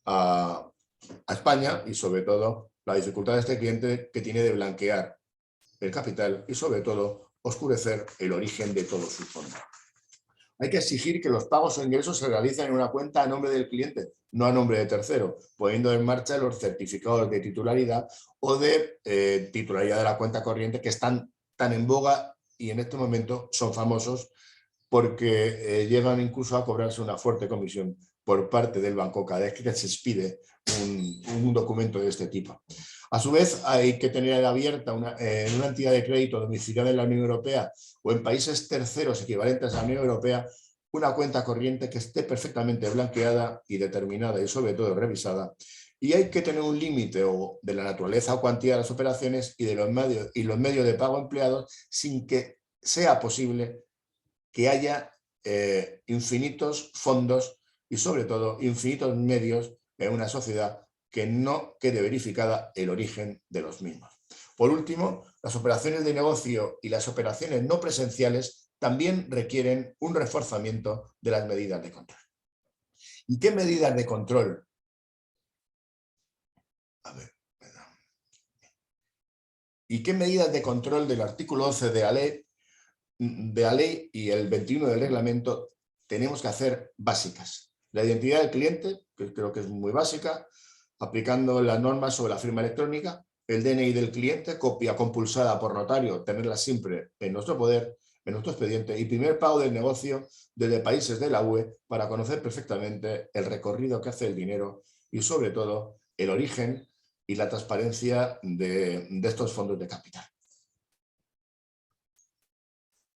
a España, y sobre todo la dificultad de este cliente que tiene de blanquear el capital y, sobre todo, oscurecer el origen de todos sus fondos. Hay que exigir que los pagos o ingresos se realicen en una cuenta a nombre del cliente, no a nombre de tercero, poniendo en marcha los certificados de titularidad o de titularidad de la cuenta corriente, que están tan en boga y en este momento son famosos porque llegan incluso a cobrarse una fuerte comisión por parte del banco cada vez que se expide un documento de este tipo. A su vez, hay que tener abierta en una entidad de crédito domiciliada en la Unión Europea o en países terceros equivalentes a la Unión Europea una cuenta corriente que esté perfectamente blanqueada y determinada y, sobre todo, revisada. Y hay que tener un límite de la naturaleza o cuantía de las operaciones y de los medios de pago empleados, sin que sea posible que haya infinitos fondos y, sobre todo, infinitos medios en una sociedad que no quede verificada el origen de los mismos. Por último, las operaciones de negocio y las operaciones no presenciales también requieren un reforzamiento de las medidas de control. ¿Y qué medidas de control? ¿Y qué medidas de control del artículo 11 de la ley y el 21 del reglamento tenemos que hacer básicas? La identidad del cliente, que creo que es muy básica, aplicando las normas sobre la firma electrónica, el DNI del cliente, copia compulsada por notario, tenerla siempre en nuestro poder, en nuestro expediente, y primer pago del negocio desde países de la UE para conocer perfectamente el recorrido que hace el dinero y, sobre todo, el origen y la transparencia de estos fondos de capital.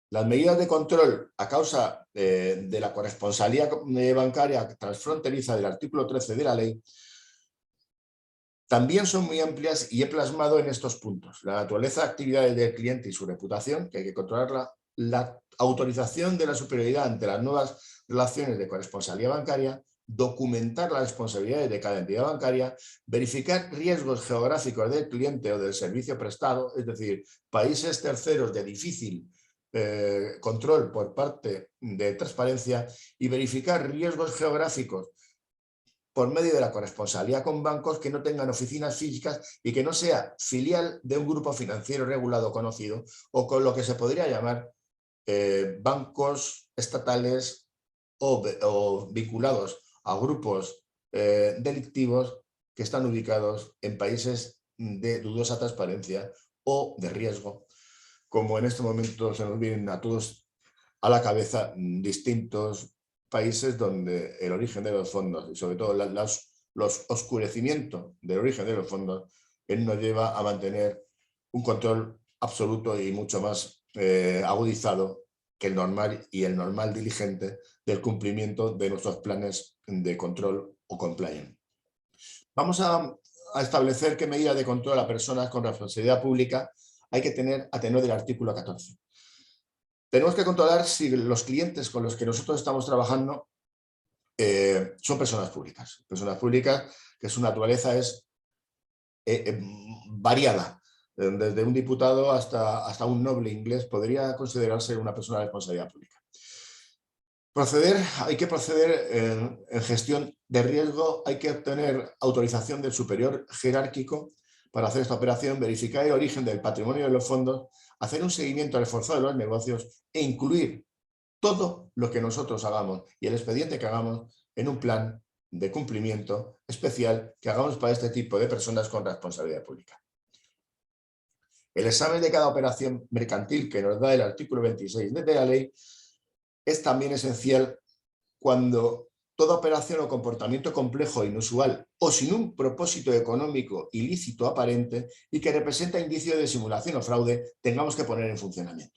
Las medidas de control a causa de la corresponsabilidad bancaria transfronteriza del artículo 13 de la ley también son muy amplias, y he plasmado en estos puntos: la naturaleza de actividades del cliente y su reputación, que hay que controlarla; la autorización de la superioridad ante las nuevas relaciones de corresponsabilidad bancaria; documentar las responsabilidades de cada entidad bancaria, verificar riesgos geográficos del cliente o del servicio prestado, es decir, países terceros de difícil control por parte de transparencia, y verificar riesgos geográficos por medio de la corresponsabilidad con bancos que no tengan oficinas físicas y que no sea filial de un grupo financiero regulado conocido, o con lo que se podría llamar bancos estatales o vinculados a grupos delictivos que están ubicados en países de dudosa transparencia o de riesgo, como en este momento se nos vienen a todos a la cabeza distintos países donde el origen de los fondos y sobre todo los oscurecimientos del origen de los fondos nos lleva a mantener un control absoluto y mucho más agudizado que el normal y el normal diligente del cumplimiento de nuestros planes de control o compliance. Vamos a establecer qué medida de control a personas con responsabilidad pública hay que tener a tenor del artículo 14. Tenemos que controlar si los clientes con los que nosotros estamos trabajando son personas públicas que su naturaleza es variada. Desde un diputado hasta un noble inglés podría considerarse una persona de responsabilidad pública. Hay que proceder en gestión de riesgo, hay que obtener autorización del superior jerárquico para hacer esta operación, verificar el origen del patrimonio de los fondos, hacer un seguimiento reforzado de los negocios e incluir todo lo que nosotros hagamos y el expediente que hagamos en un plan de cumplimiento especial que hagamos para este tipo de personas con responsabilidad pública. El examen de cada operación mercantil que nos da el artículo 26 de la ley es también esencial cuando toda operación o comportamiento complejo, inusual o sin un propósito económico ilícito aparente y que representa indicio de simulación o fraude, tengamos que poner en funcionamiento.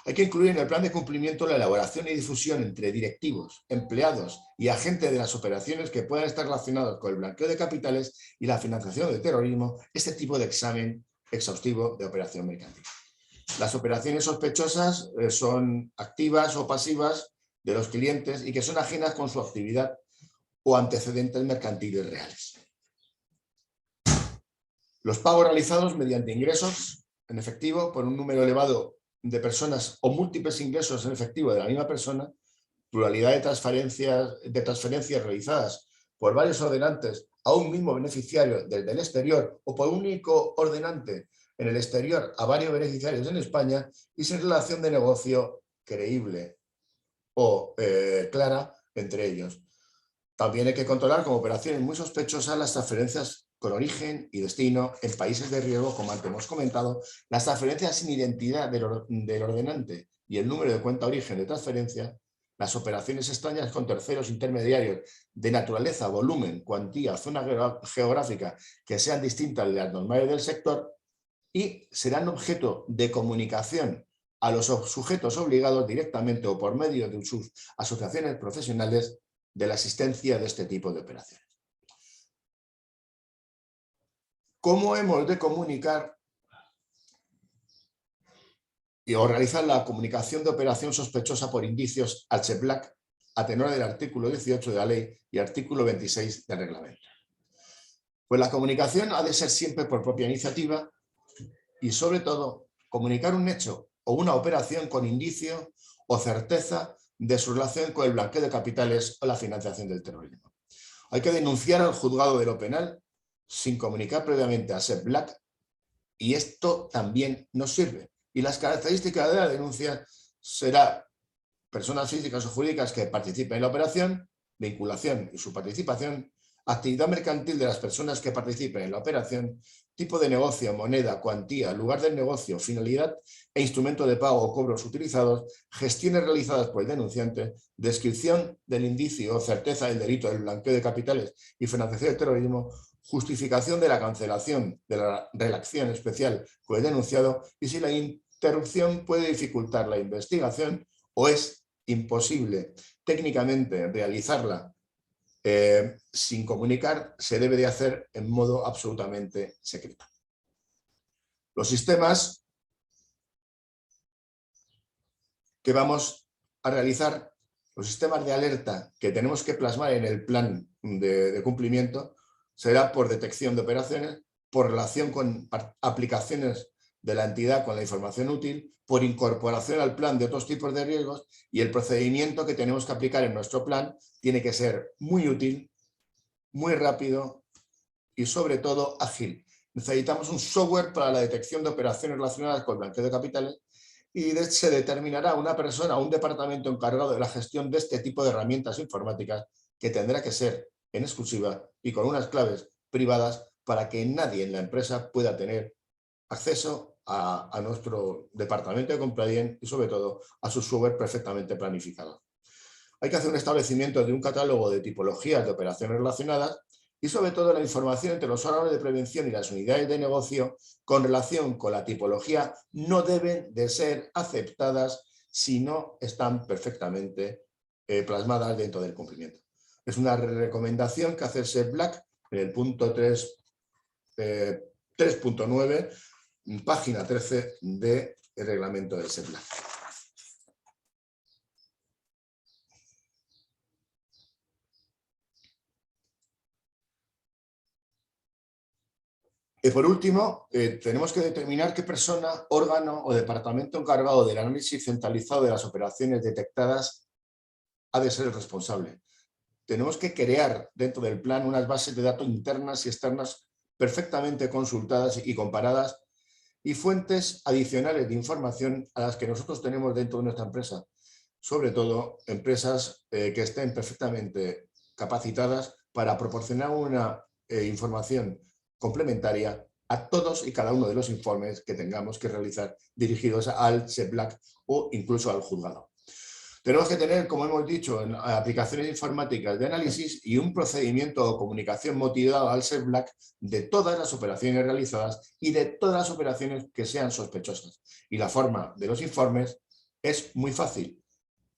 Hay que incluir en el plan de cumplimiento la elaboración y difusión entre directivos, empleados y agentes de las operaciones que puedan estar relacionados con el blanqueo de capitales y la financiación del terrorismo, este tipo de examen exhaustivo de operación mercantil. Las operaciones sospechosas son activas o pasivas de los clientes y que son ajenas con su actividad o antecedentes mercantiles reales. Los pagos realizados mediante ingresos en efectivo por un número elevado de personas o múltiples ingresos en efectivo de la misma persona, pluralidad de transferencias realizadas por varios ordenantes a un mismo beneficiario desde el exterior o por un único ordenante en el exterior a varios beneficiarios en España y sin relación de negocio creíble o clara entre ellos. También hay que controlar como operaciones muy sospechosas las transferencias con origen y destino en países de riesgo, como antes hemos comentado, las transferencias sin identidad del ordenante y el número de cuenta origen de transferencia, las operaciones extrañas con terceros intermediarios de naturaleza, volumen, cuantía, zona geográfica que sean distintas de las normales del sector y serán objeto de comunicación a los sujetos obligados directamente o por medio de sus asociaciones profesionales de la existencia de este tipo de operaciones. ¿Cómo hemos de comunicar o realizar la comunicación de operación sospechosa por indicios al CEPLAC a tenor del artículo 18 de la ley y artículo 26 del reglamento? Pues la comunicación ha de ser siempre por propia iniciativa y sobre todo comunicar un hecho o una operación con indicio o certeza de su relación con el blanqueo de capitales o la financiación del terrorismo. Hay que denunciar al juzgado de lo penal sin comunicar previamente a CEPLAC y esto también nos sirve. Y las características de la denuncia serán personas físicas o jurídicas que participen en la operación, vinculación y su participación, actividad mercantil de las personas que participen en la operación, tipo de negocio, moneda, cuantía, lugar del negocio, finalidad e instrumento de pago o cobros utilizados, gestiones realizadas por el denunciante, descripción del indicio o certeza del delito del blanqueo de capitales y financiación del terrorismo, justificación de la cancelación de la relación especial con el denunciado y si la interrupción puede dificultar la investigación o es imposible técnicamente realizarla sin comunicar, se debe de hacer en modo absolutamente secreto. Los sistemas que vamos a realizar los sistemas de alerta que tenemos que plasmar en el plan de cumplimiento será por detección de operaciones, por relación con aplicaciones de la entidad con la información útil, por incorporación al plan de otros tipos de riesgos, y el procedimiento que tenemos que aplicar en nuestro plan tiene que ser muy útil, muy rápido y sobre todo ágil. Necesitamos un software para la detección de operaciones relacionadas con el blanqueo de capitales y se determinará una persona o un departamento encargado de la gestión de este tipo de herramientas informáticas que tendrá que ser en exclusiva y con unas claves privadas para que nadie en la empresa pueda tener acceso a nuestro departamento de compliance y sobre todo a su software perfectamente planificado. Hay que hacer un establecimiento de un catálogo de tipologías de operaciones relacionadas y sobre todo la información entre los órganos de prevención y las unidades de negocio con relación con la tipología no deben de ser aceptadas si no están perfectamente plasmadas dentro del cumplimiento. Es una recomendación que hace SEPBLAC en el punto 3.9, página 13 del reglamento del SEPBLAC. Y por último, tenemos que determinar qué persona, órgano o departamento encargado del análisis centralizado de las operaciones detectadas ha de ser el responsable. Tenemos que crear dentro del plan unas bases de datos internas y externas perfectamente consultadas y comparadas y fuentes adicionales de información a las que nosotros tenemos dentro de nuestra empresa. Sobre todo empresas que estén perfectamente capacitadas para proporcionar una información complementaria a todos y cada uno de los informes que tengamos que realizar dirigidos al SEPBLAC o incluso al juzgado. Tenemos que tener, como hemos dicho, en aplicaciones informáticas de análisis y un procedimiento de comunicación motivado al SEPBLAC de todas las operaciones realizadas y de todas las operaciones que sean sospechosas. Y la forma de los informes es muy fácil.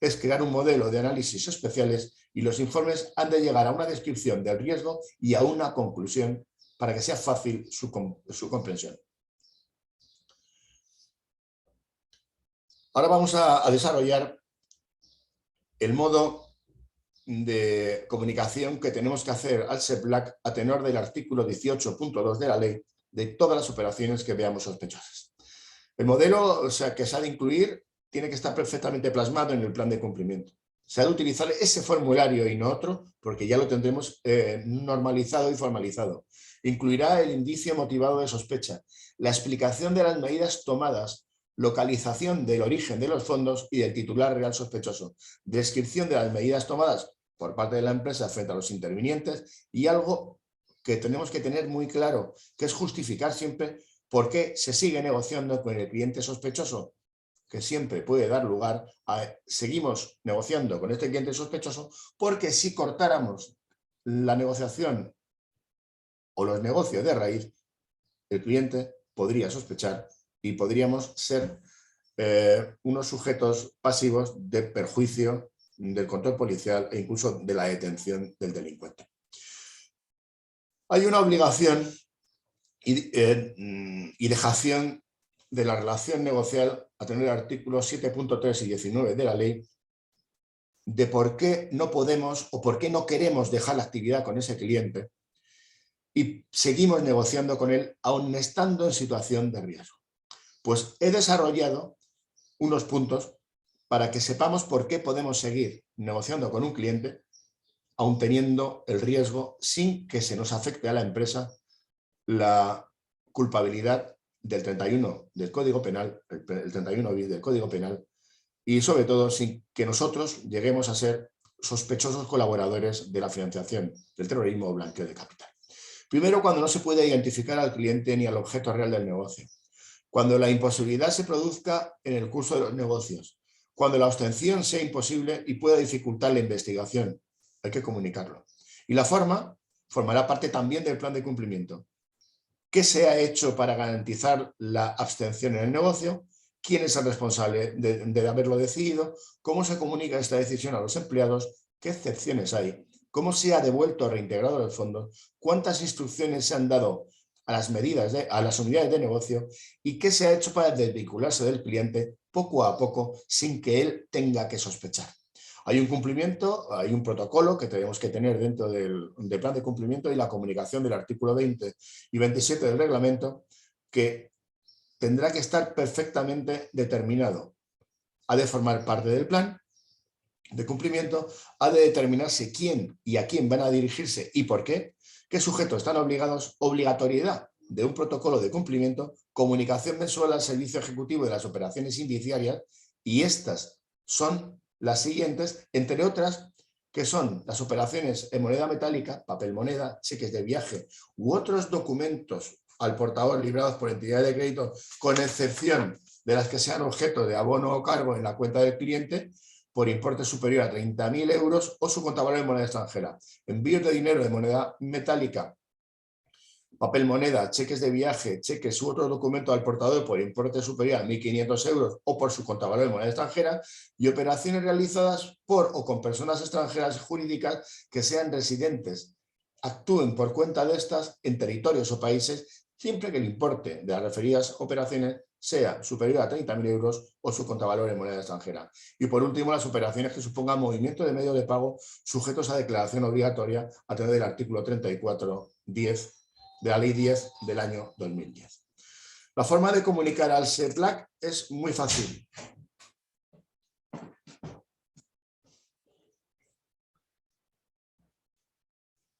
Es crear un modelo de análisis especiales y los informes han de llegar a una descripción del riesgo y a una conclusión para que sea fácil su comprensión. Ahora vamos a desarrollar el modo de comunicación que tenemos que hacer al SEPBLAC a tenor del artículo 18.2 de la ley de todas las operaciones que veamos sospechosas. El modelo que se ha de incluir tiene que estar perfectamente plasmado en el plan de cumplimiento. Se ha de utilizar ese formulario y no otro porque ya lo tendremos normalizado y formalizado. Incluirá el indicio motivado de sospecha, la explicación de las medidas tomadas, localización del origen de los fondos y del titular real sospechoso, descripción de las medidas tomadas por parte de la empresa frente a los intervinientes y algo que tenemos que tener muy claro, que es justificar siempre por qué se sigue negociando con el cliente sospechoso, que siempre puede dar lugar a seguimos negociando con este cliente sospechoso, porque si cortáramos la negociación o los negocios de raíz, el cliente podría sospechar y podríamos ser unos sujetos pasivos de perjuicio del control policial e incluso de la detención del delincuente. Hay una obligación y dejación de la relación negocial a tener artículos 7.3 y 19 de la ley de por qué no podemos o por qué no queremos dejar la actividad con ese cliente y seguimos negociando con él aun estando en situación de riesgo. Pues he desarrollado unos puntos para que sepamos por qué podemos seguir negociando con un cliente aun teniendo el riesgo sin que se nos afecte a la empresa la culpabilidad del 31 del Código Penal, el 31 bis del Código Penal, y sobre todo sin que nosotros lleguemos a ser sospechosos colaboradores de la financiación del terrorismo o blanqueo de capital. Primero, cuando no se puede identificar al cliente ni al objeto real del negocio. Cuando la imposibilidad se produzca en el curso de los negocios. Cuando la abstención sea imposible y pueda dificultar la investigación. Hay que comunicarlo. Y la formará parte también del plan de cumplimiento. ¿Qué se ha hecho para garantizar la abstención en el negocio? ¿Quién es el responsable de haberlo decidido? ¿Cómo se comunica esta decisión a los empleados? ¿Qué excepciones hay? ¿Cómo se ha devuelto o reintegrado los fondos? ¿Cuántas instrucciones se han dado a las unidades de negocio? ¿Y qué se ha hecho para desvincularse del cliente poco a poco sin que él tenga que sospechar? Hay un cumplimiento, hay un protocolo que tenemos que tener dentro del plan de cumplimiento y la comunicación del artículo 20 y 27 del reglamento que tendrá que estar perfectamente determinado. Ha de formar parte del plan de cumplimiento, ha de determinarse quién y a quién van a dirigirse y por qué sujetos están obligados, obligatoriedad de un protocolo de cumplimiento, comunicación mensual al servicio ejecutivo de las operaciones indiciarias, y estas son las siguientes, entre otras, que son las operaciones en moneda metálica, papel moneda, cheques de viaje u otros documentos al portador librados por entidades de crédito, con excepción de las que sean objeto de abono o cargo en la cuenta del cliente, por importe superior a 30.000 euros o su contravalor en moneda extranjera. Envíos de dinero de moneda metálica, papel moneda, cheques de viaje, cheques u otro documento al portador por importe superior a 1.500 euros o por su contravalor en moneda extranjera, y operaciones realizadas por o con personas extranjeras jurídicas que sean residentes, actúen por cuenta de estas en territorios o países, siempre que el importe de las referidas operaciones sea superior a 30.000 euros o su contravalor en moneda extranjera. Y por último, las operaciones que supongan movimiento de medio de pago sujetos a declaración obligatoria a través del artículo 34.10 de la Ley 10 del año 2010. La forma de comunicar al SEPLAC es muy fácil.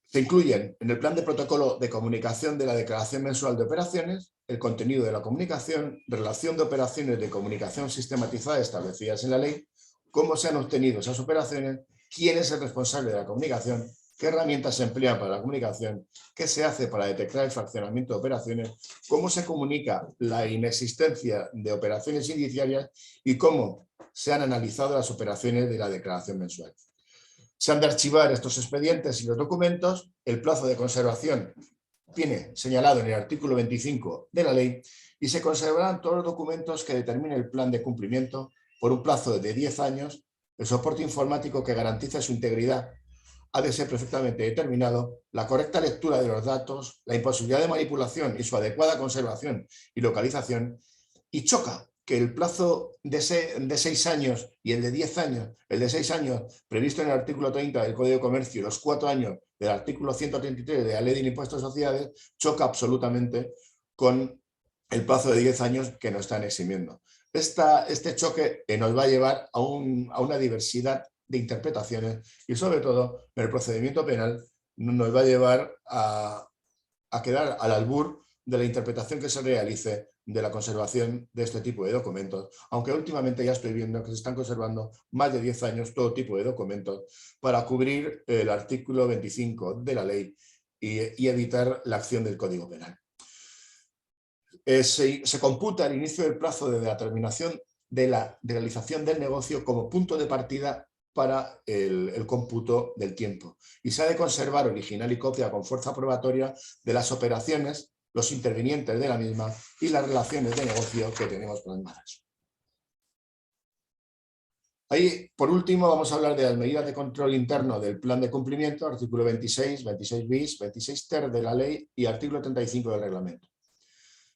Se incluyen en el plan de protocolo de comunicación de la declaración mensual de operaciones, el contenido de la comunicación, relación de operaciones de comunicación sistematizada establecidas en la ley, cómo se han obtenido esas operaciones, quién es el responsable de la comunicación, qué herramientas se emplean para la comunicación, qué se hace para detectar el fraccionamiento de operaciones, cómo se comunica la inexistencia de operaciones indiciarias y cómo se han analizado las operaciones de la declaración mensual. Se han de archivar estos expedientes y los documentos. El plazo de conservación viene señalado en el artículo 25 de la ley y se conservarán todos los documentos que determine el plan de cumplimiento por un plazo de 10 años. El soporte informático que garantiza su integridad ha de ser perfectamente determinado, la correcta lectura de los datos, la imposibilidad de manipulación y su adecuada conservación y localización, y choca que el plazo de 6 años y el de 10 años, el de 6 años previsto en el artículo 30 del Código de Comercio y los 4 años del artículo 133 de la Ley del Impuesto de Sociedades, choca absolutamente con el plazo de 10 años que nos están eximiendo. Este choque nos va a llevar a una diversidad de interpretaciones y sobre todo en el procedimiento penal nos va a llevar a quedar al albur de la interpretación que se realice de la conservación de este tipo de documentos, aunque últimamente ya estoy viendo que se están conservando más de 10 años todo tipo de documentos para cubrir el artículo 25 de la ley y evitar la acción del Código Penal. Se computa el inicio del plazo de la terminación de la realización del negocio como punto de partida para el cómputo del tiempo, y se ha de conservar original y copia con fuerza probatoria de las operaciones, los intervinientes de la misma y las relaciones de negocio que tenemos plasmadas. Ahí, por último, vamos a hablar de las medidas de control interno del plan de cumplimiento, artículo 26, 26 bis, 26 ter de la ley y artículo 35 del reglamento.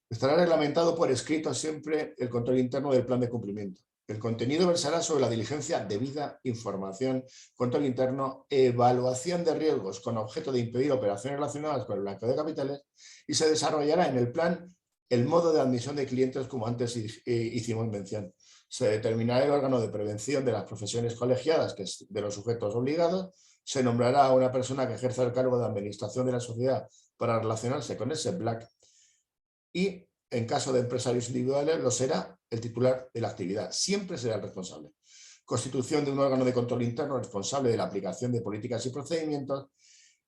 Estará reglamentado por escrito siempre el control interno del plan de cumplimiento. El contenido versará sobre la diligencia debida, información, control interno, evaluación de riesgos con objeto de impedir operaciones relacionadas con el blanqueo de capitales, y se desarrollará en el plan el modo de admisión de clientes como antes hicimos mención. Se determinará el órgano de prevención de las profesiones colegiadas, que es de los sujetos obligados. Se nombrará a una persona que ejerza el cargo de administración de la sociedad para relacionarse con ese SEPLAC, y en caso de empresarios individuales lo será el titular de la actividad. Siempre será el responsable. Constitución de un órgano de control interno responsable de la aplicación de políticas y procedimientos,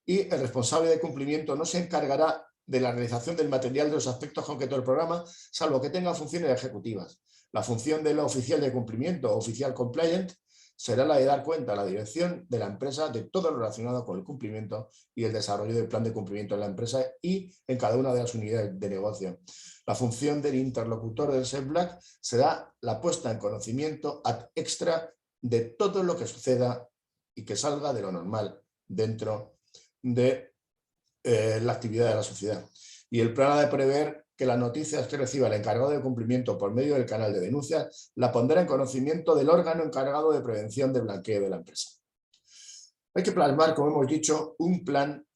y el responsable de cumplimiento no se encargará de la realización del material de los aspectos concretos del programa, salvo que tenga funciones ejecutivas. La función del oficial de cumplimiento o oficial compliant será la de dar cuenta a la dirección de la empresa de todo lo relacionado con el cumplimiento y el desarrollo del plan de cumplimiento en la empresa y en cada una de las unidades de negocio. La función del interlocutor del SEPLAC será la puesta en conocimiento ad extra de todo lo que suceda y que salga de lo normal dentro de la actividad de la sociedad. Y el plan ha de prever que las noticias que reciba el encargado de cumplimiento por medio del canal de denuncias la pondrá en conocimiento del órgano encargado de prevención del blanqueo de la empresa. Hay que plasmar, como hemos dicho, un plan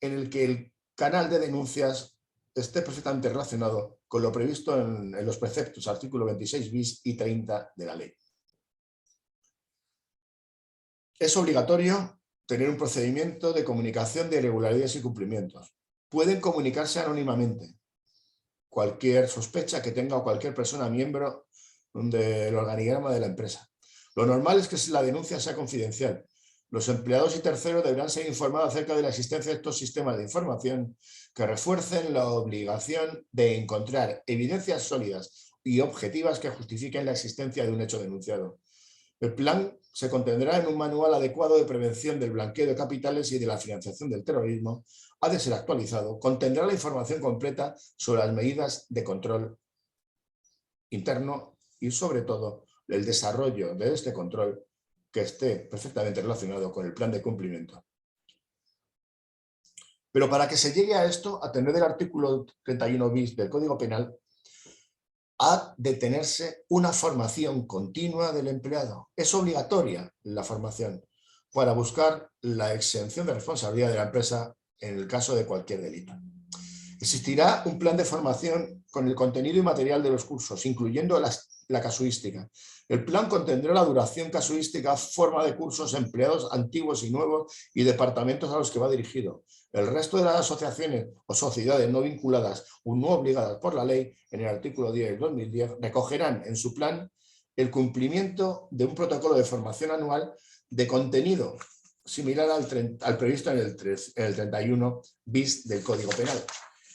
en el que el canal de denuncias esté perfectamente relacionado con lo previsto en los preceptos, artículo 26 bis y 30 de la ley. Es obligatorio tener un procedimiento de comunicación de irregularidades y cumplimientos. Pueden comunicarse anónimamente cualquier sospecha que tenga cualquier persona miembro del organigrama de la empresa. Lo normal es que la denuncia sea confidencial. Los empleados y terceros deberán ser informados acerca de la existencia de estos sistemas de información que refuercen la obligación de encontrar evidencias sólidas y objetivas que justifiquen la existencia de un hecho denunciado. El plan se contendrá en un manual adecuado de prevención del blanqueo de capitales y de la financiación del terrorismo. Ha de ser actualizado. Contendrá la información completa sobre las medidas de control interno y, sobre todo, el desarrollo de este control que esté perfectamente relacionado con el plan de cumplimiento. Pero para que se llegue a esto, a tener el artículo 31 bis del Código Penal, ha de tenerse una formación continua del empleado. Es obligatoria la formación para buscar la exención de responsabilidad de la empresa en el caso de cualquier delito. Existirá un plan de formación con el contenido y material de los cursos, incluyendo la casuística. El plan contendrá la duración casuística, forma de cursos, empleados antiguos y nuevos y departamentos a los que va dirigido. El resto de las asociaciones o sociedades no vinculadas o no obligadas por la ley, en el artículo 10 del 2010, recogerán en su plan el cumplimiento de un protocolo de formación anual de contenido similar al previsto en el 31 bis del Código Penal.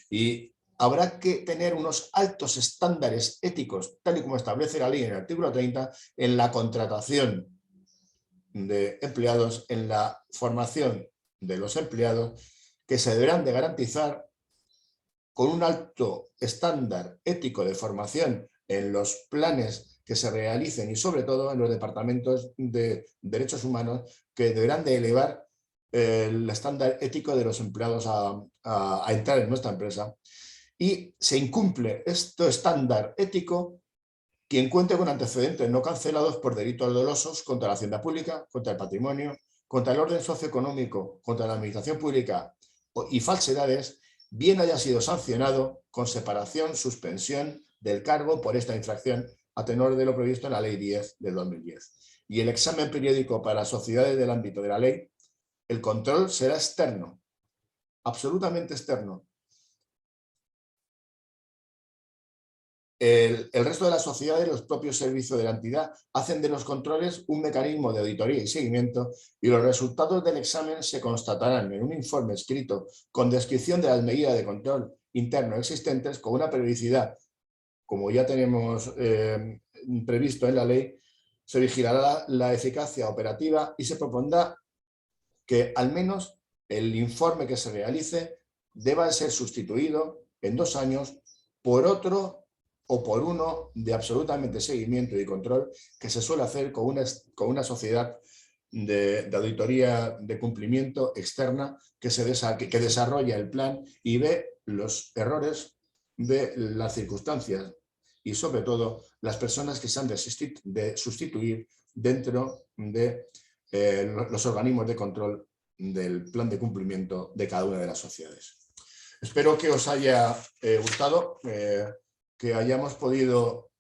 Y habrá que tener unos altos estándares éticos, tal y como establece la ley en el artículo 30, en la contratación de empleados, en la formación de los empleados, que se deberán de garantizar con un alto estándar ético de formación en los planes que se realicen y, sobre todo, en los departamentos de derechos humanos, que deberán de elevar el estándar ético de los empleados a entrar en nuestra empresa. Y se incumple este estándar ético quien cuente con antecedentes no cancelados por delitos dolosos contra la hacienda pública, contra el patrimonio, contra el orden socioeconómico, contra la administración pública y falsedades, bien haya sido sancionado con separación, suspensión del cargo por esta infracción a tenor de lo previsto en la Ley 10 del 2010. Y el examen periódico para las sociedades del ámbito de la ley, el control será externo, absolutamente externo. El resto de las sociedades, los propios servicios de la entidad, hacen de los controles un mecanismo de auditoría y seguimiento, y los resultados del examen se constatarán en un informe escrito con descripción de las medidas de control interno existentes con una periodicidad, como ya tenemos previsto en la ley. Se vigilará la eficacia operativa y se propondrá que al menos el informe que se realice deba ser sustituido en 2 años por otro o por uno de absolutamente seguimiento y control que se suele hacer con una sociedad de auditoría de cumplimiento externa que desarrolla el plan y ve los errores, ve las circunstancias y, sobre todo, las personas que se han de sustituir dentro de los organismos de control del plan de cumplimiento de cada una de las sociedades. Espero que os haya gustado, que hayamos podido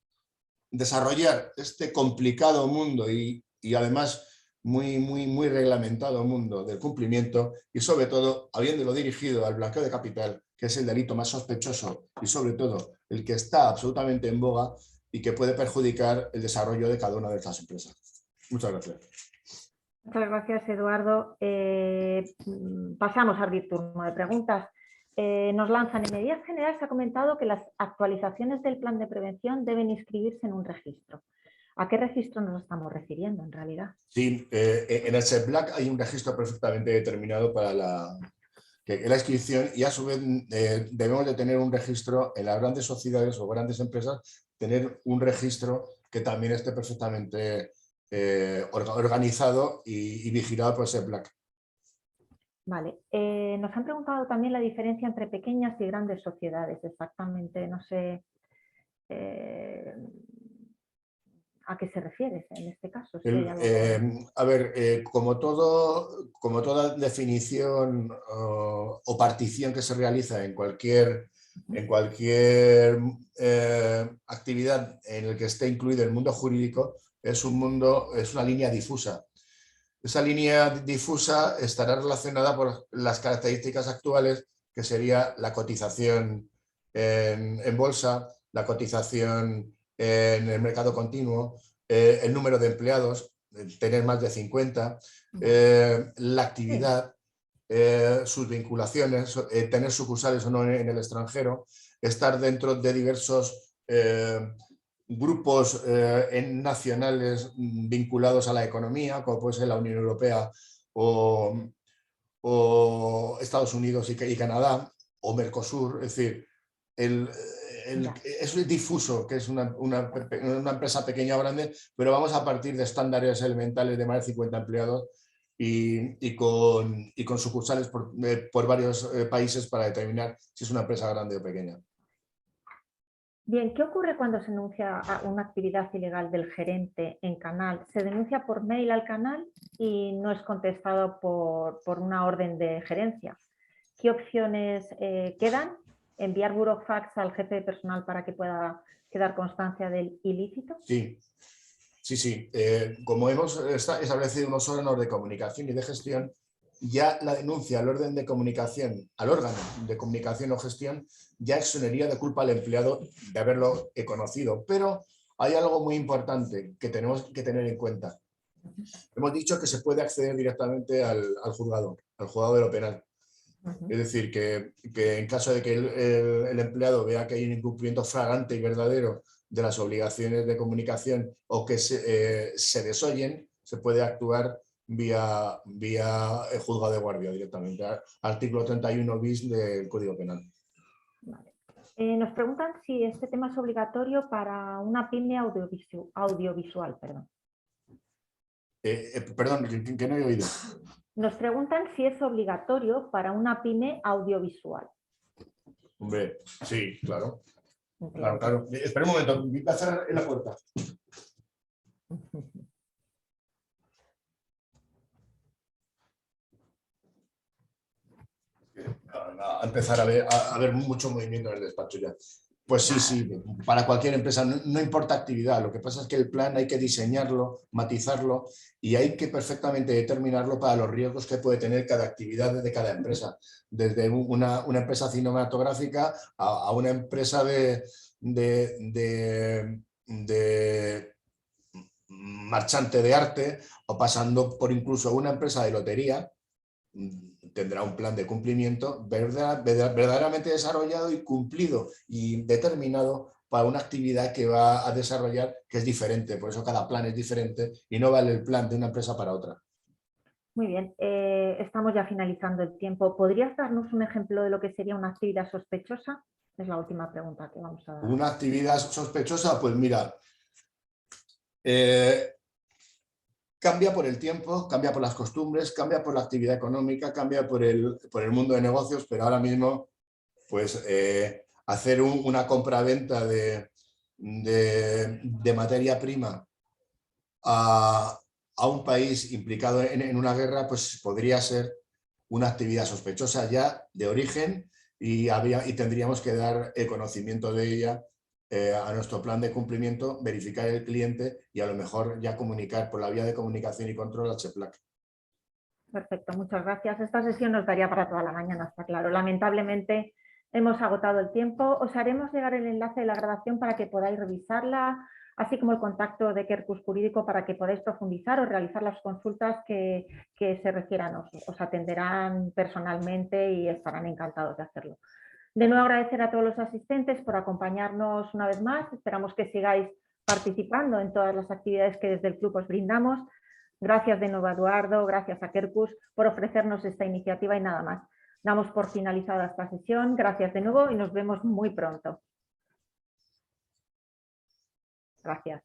desarrollar este complicado mundo y además muy reglamentado mundo del cumplimiento y, sobre todo, habiéndolo dirigido al blanqueo de capital, que es el delito más sospechoso y, sobre todo, el que está absolutamente en boga y que puede perjudicar el desarrollo de cada una de estas empresas. Muchas gracias. Muchas gracias, Eduardo. Pasamos a abrir turno de preguntas. Nos lanzan: en medidas generales se ha comentado que las actualizaciones del plan de prevención deben inscribirse en un registro. ¿A qué registro nos estamos refiriendo en realidad? Sí, en el SEPLAC hay un registro perfectamente determinado para la inscripción y, a su vez, debemos de tener un registro en las grandes sociedades o grandes empresas, tener un registro que también esté perfectamente organizado y vigilado por SEPLAC. Vale. Nos han preguntado también la diferencia entre pequeñas y grandes sociedades, exactamente. No sé a qué se refiere en este caso. Si hay algo... A ver, como toda definición o partición que se realiza en cualquier actividad en el que esté incluido el mundo jurídico, es una línea difusa. Esa línea difusa estará relacionada por las características actuales, que sería la cotización en bolsa, la cotización en el mercado continuo, el número de empleados, tener más de 50, la actividad, sus vinculaciones, tener sucursales o no en el extranjero, estar dentro de diversos grupos nacionales vinculados a la economía, como puede ser la Unión Europea o Estados Unidos y Canadá, o Mercosur. Es decir, es difuso, que es una empresa pequeña o grande, pero vamos a partir de estándares elementales de más de 50 empleados y con sucursales por varios países para determinar si es una empresa grande o pequeña. Bien, ¿qué ocurre cuando se denuncia una actividad ilegal del gerente en canal? Se denuncia por mail al canal y no es contestado por una orden de gerencia. ¿Qué opciones quedan? ¿Enviar burofax al jefe de personal para que pueda quedar constancia del ilícito? Sí. Como hemos establecido unos órganos de comunicación y de gestión, ya la denuncia al órgano de comunicación o gestión ya exoneraría de culpa al empleado de haberlo conocido. Pero hay algo muy importante que tenemos que tener en cuenta. Hemos dicho que se puede acceder directamente al juzgado de lo penal. Es decir, que en caso de que el empleado vea que hay un incumplimiento flagrante y verdadero de las obligaciones de comunicación o que se desoyen, se puede actuar vía el juzgado de guardia directamente. Artículo 31 bis del Código Penal. Vale. Nos preguntan si este tema es obligatorio para una pyme audiovisual. Perdón, que no he oído. Nos preguntan si es obligatorio para una pyme audiovisual. Hombre, sí, claro. Claro. Espera un momento, voy a cerrar la puerta. A empezar a ver mucho movimiento en el despacho ya. Pues sí, para cualquier empresa, no importa actividad, lo que pasa es que el plan hay que diseñarlo, matizarlo y hay que perfectamente determinarlo para los riesgos que puede tener cada actividad de cada empresa, desde una empresa cinematográfica a una empresa de marchante de arte, o pasando por incluso una empresa de lotería. Tendrá un plan de cumplimiento verdaderamente desarrollado y cumplido y determinado para una actividad que va a desarrollar, que es diferente. Por eso cada plan es diferente y no vale el plan de una empresa para otra. Muy bien, estamos ya finalizando el tiempo. ¿Podrías darnos un ejemplo de lo que sería una actividad sospechosa? Es la última pregunta que vamos a dar. Una actividad sospechosa, pues mira, cambia por el tiempo, cambia por las costumbres, cambia por la actividad económica, cambia por el mundo de negocios, pero ahora mismo, pues hacer una compra-venta de materia prima a un país implicado en una guerra, pues podría ser una actividad sospechosa ya de origen y tendríamos que dar el conocimiento de ella a nuestro plan de cumplimiento, verificar el cliente y a lo mejor ya comunicar por la vía de comunicación y control a CHEPLAC. Perfecto, muchas gracias. Esta sesión nos daría para toda la mañana, está claro. Lamentablemente hemos agotado el tiempo. Os haremos llegar el enlace de la grabación para que podáis revisarla, así como el contacto de Quercus Jurídico para que podáis profundizar o realizar las consultas que se refieran. Os atenderán personalmente y estarán encantados de hacerlo. De nuevo agradecer a todos los asistentes por acompañarnos una vez más. Esperamos que sigáis participando en todas las actividades que desde el club os brindamos. Gracias de nuevo a Eduardo, gracias a Quercus por ofrecernos esta iniciativa y nada más. Damos por finalizada esta sesión. Gracias de nuevo y nos vemos muy pronto. Gracias.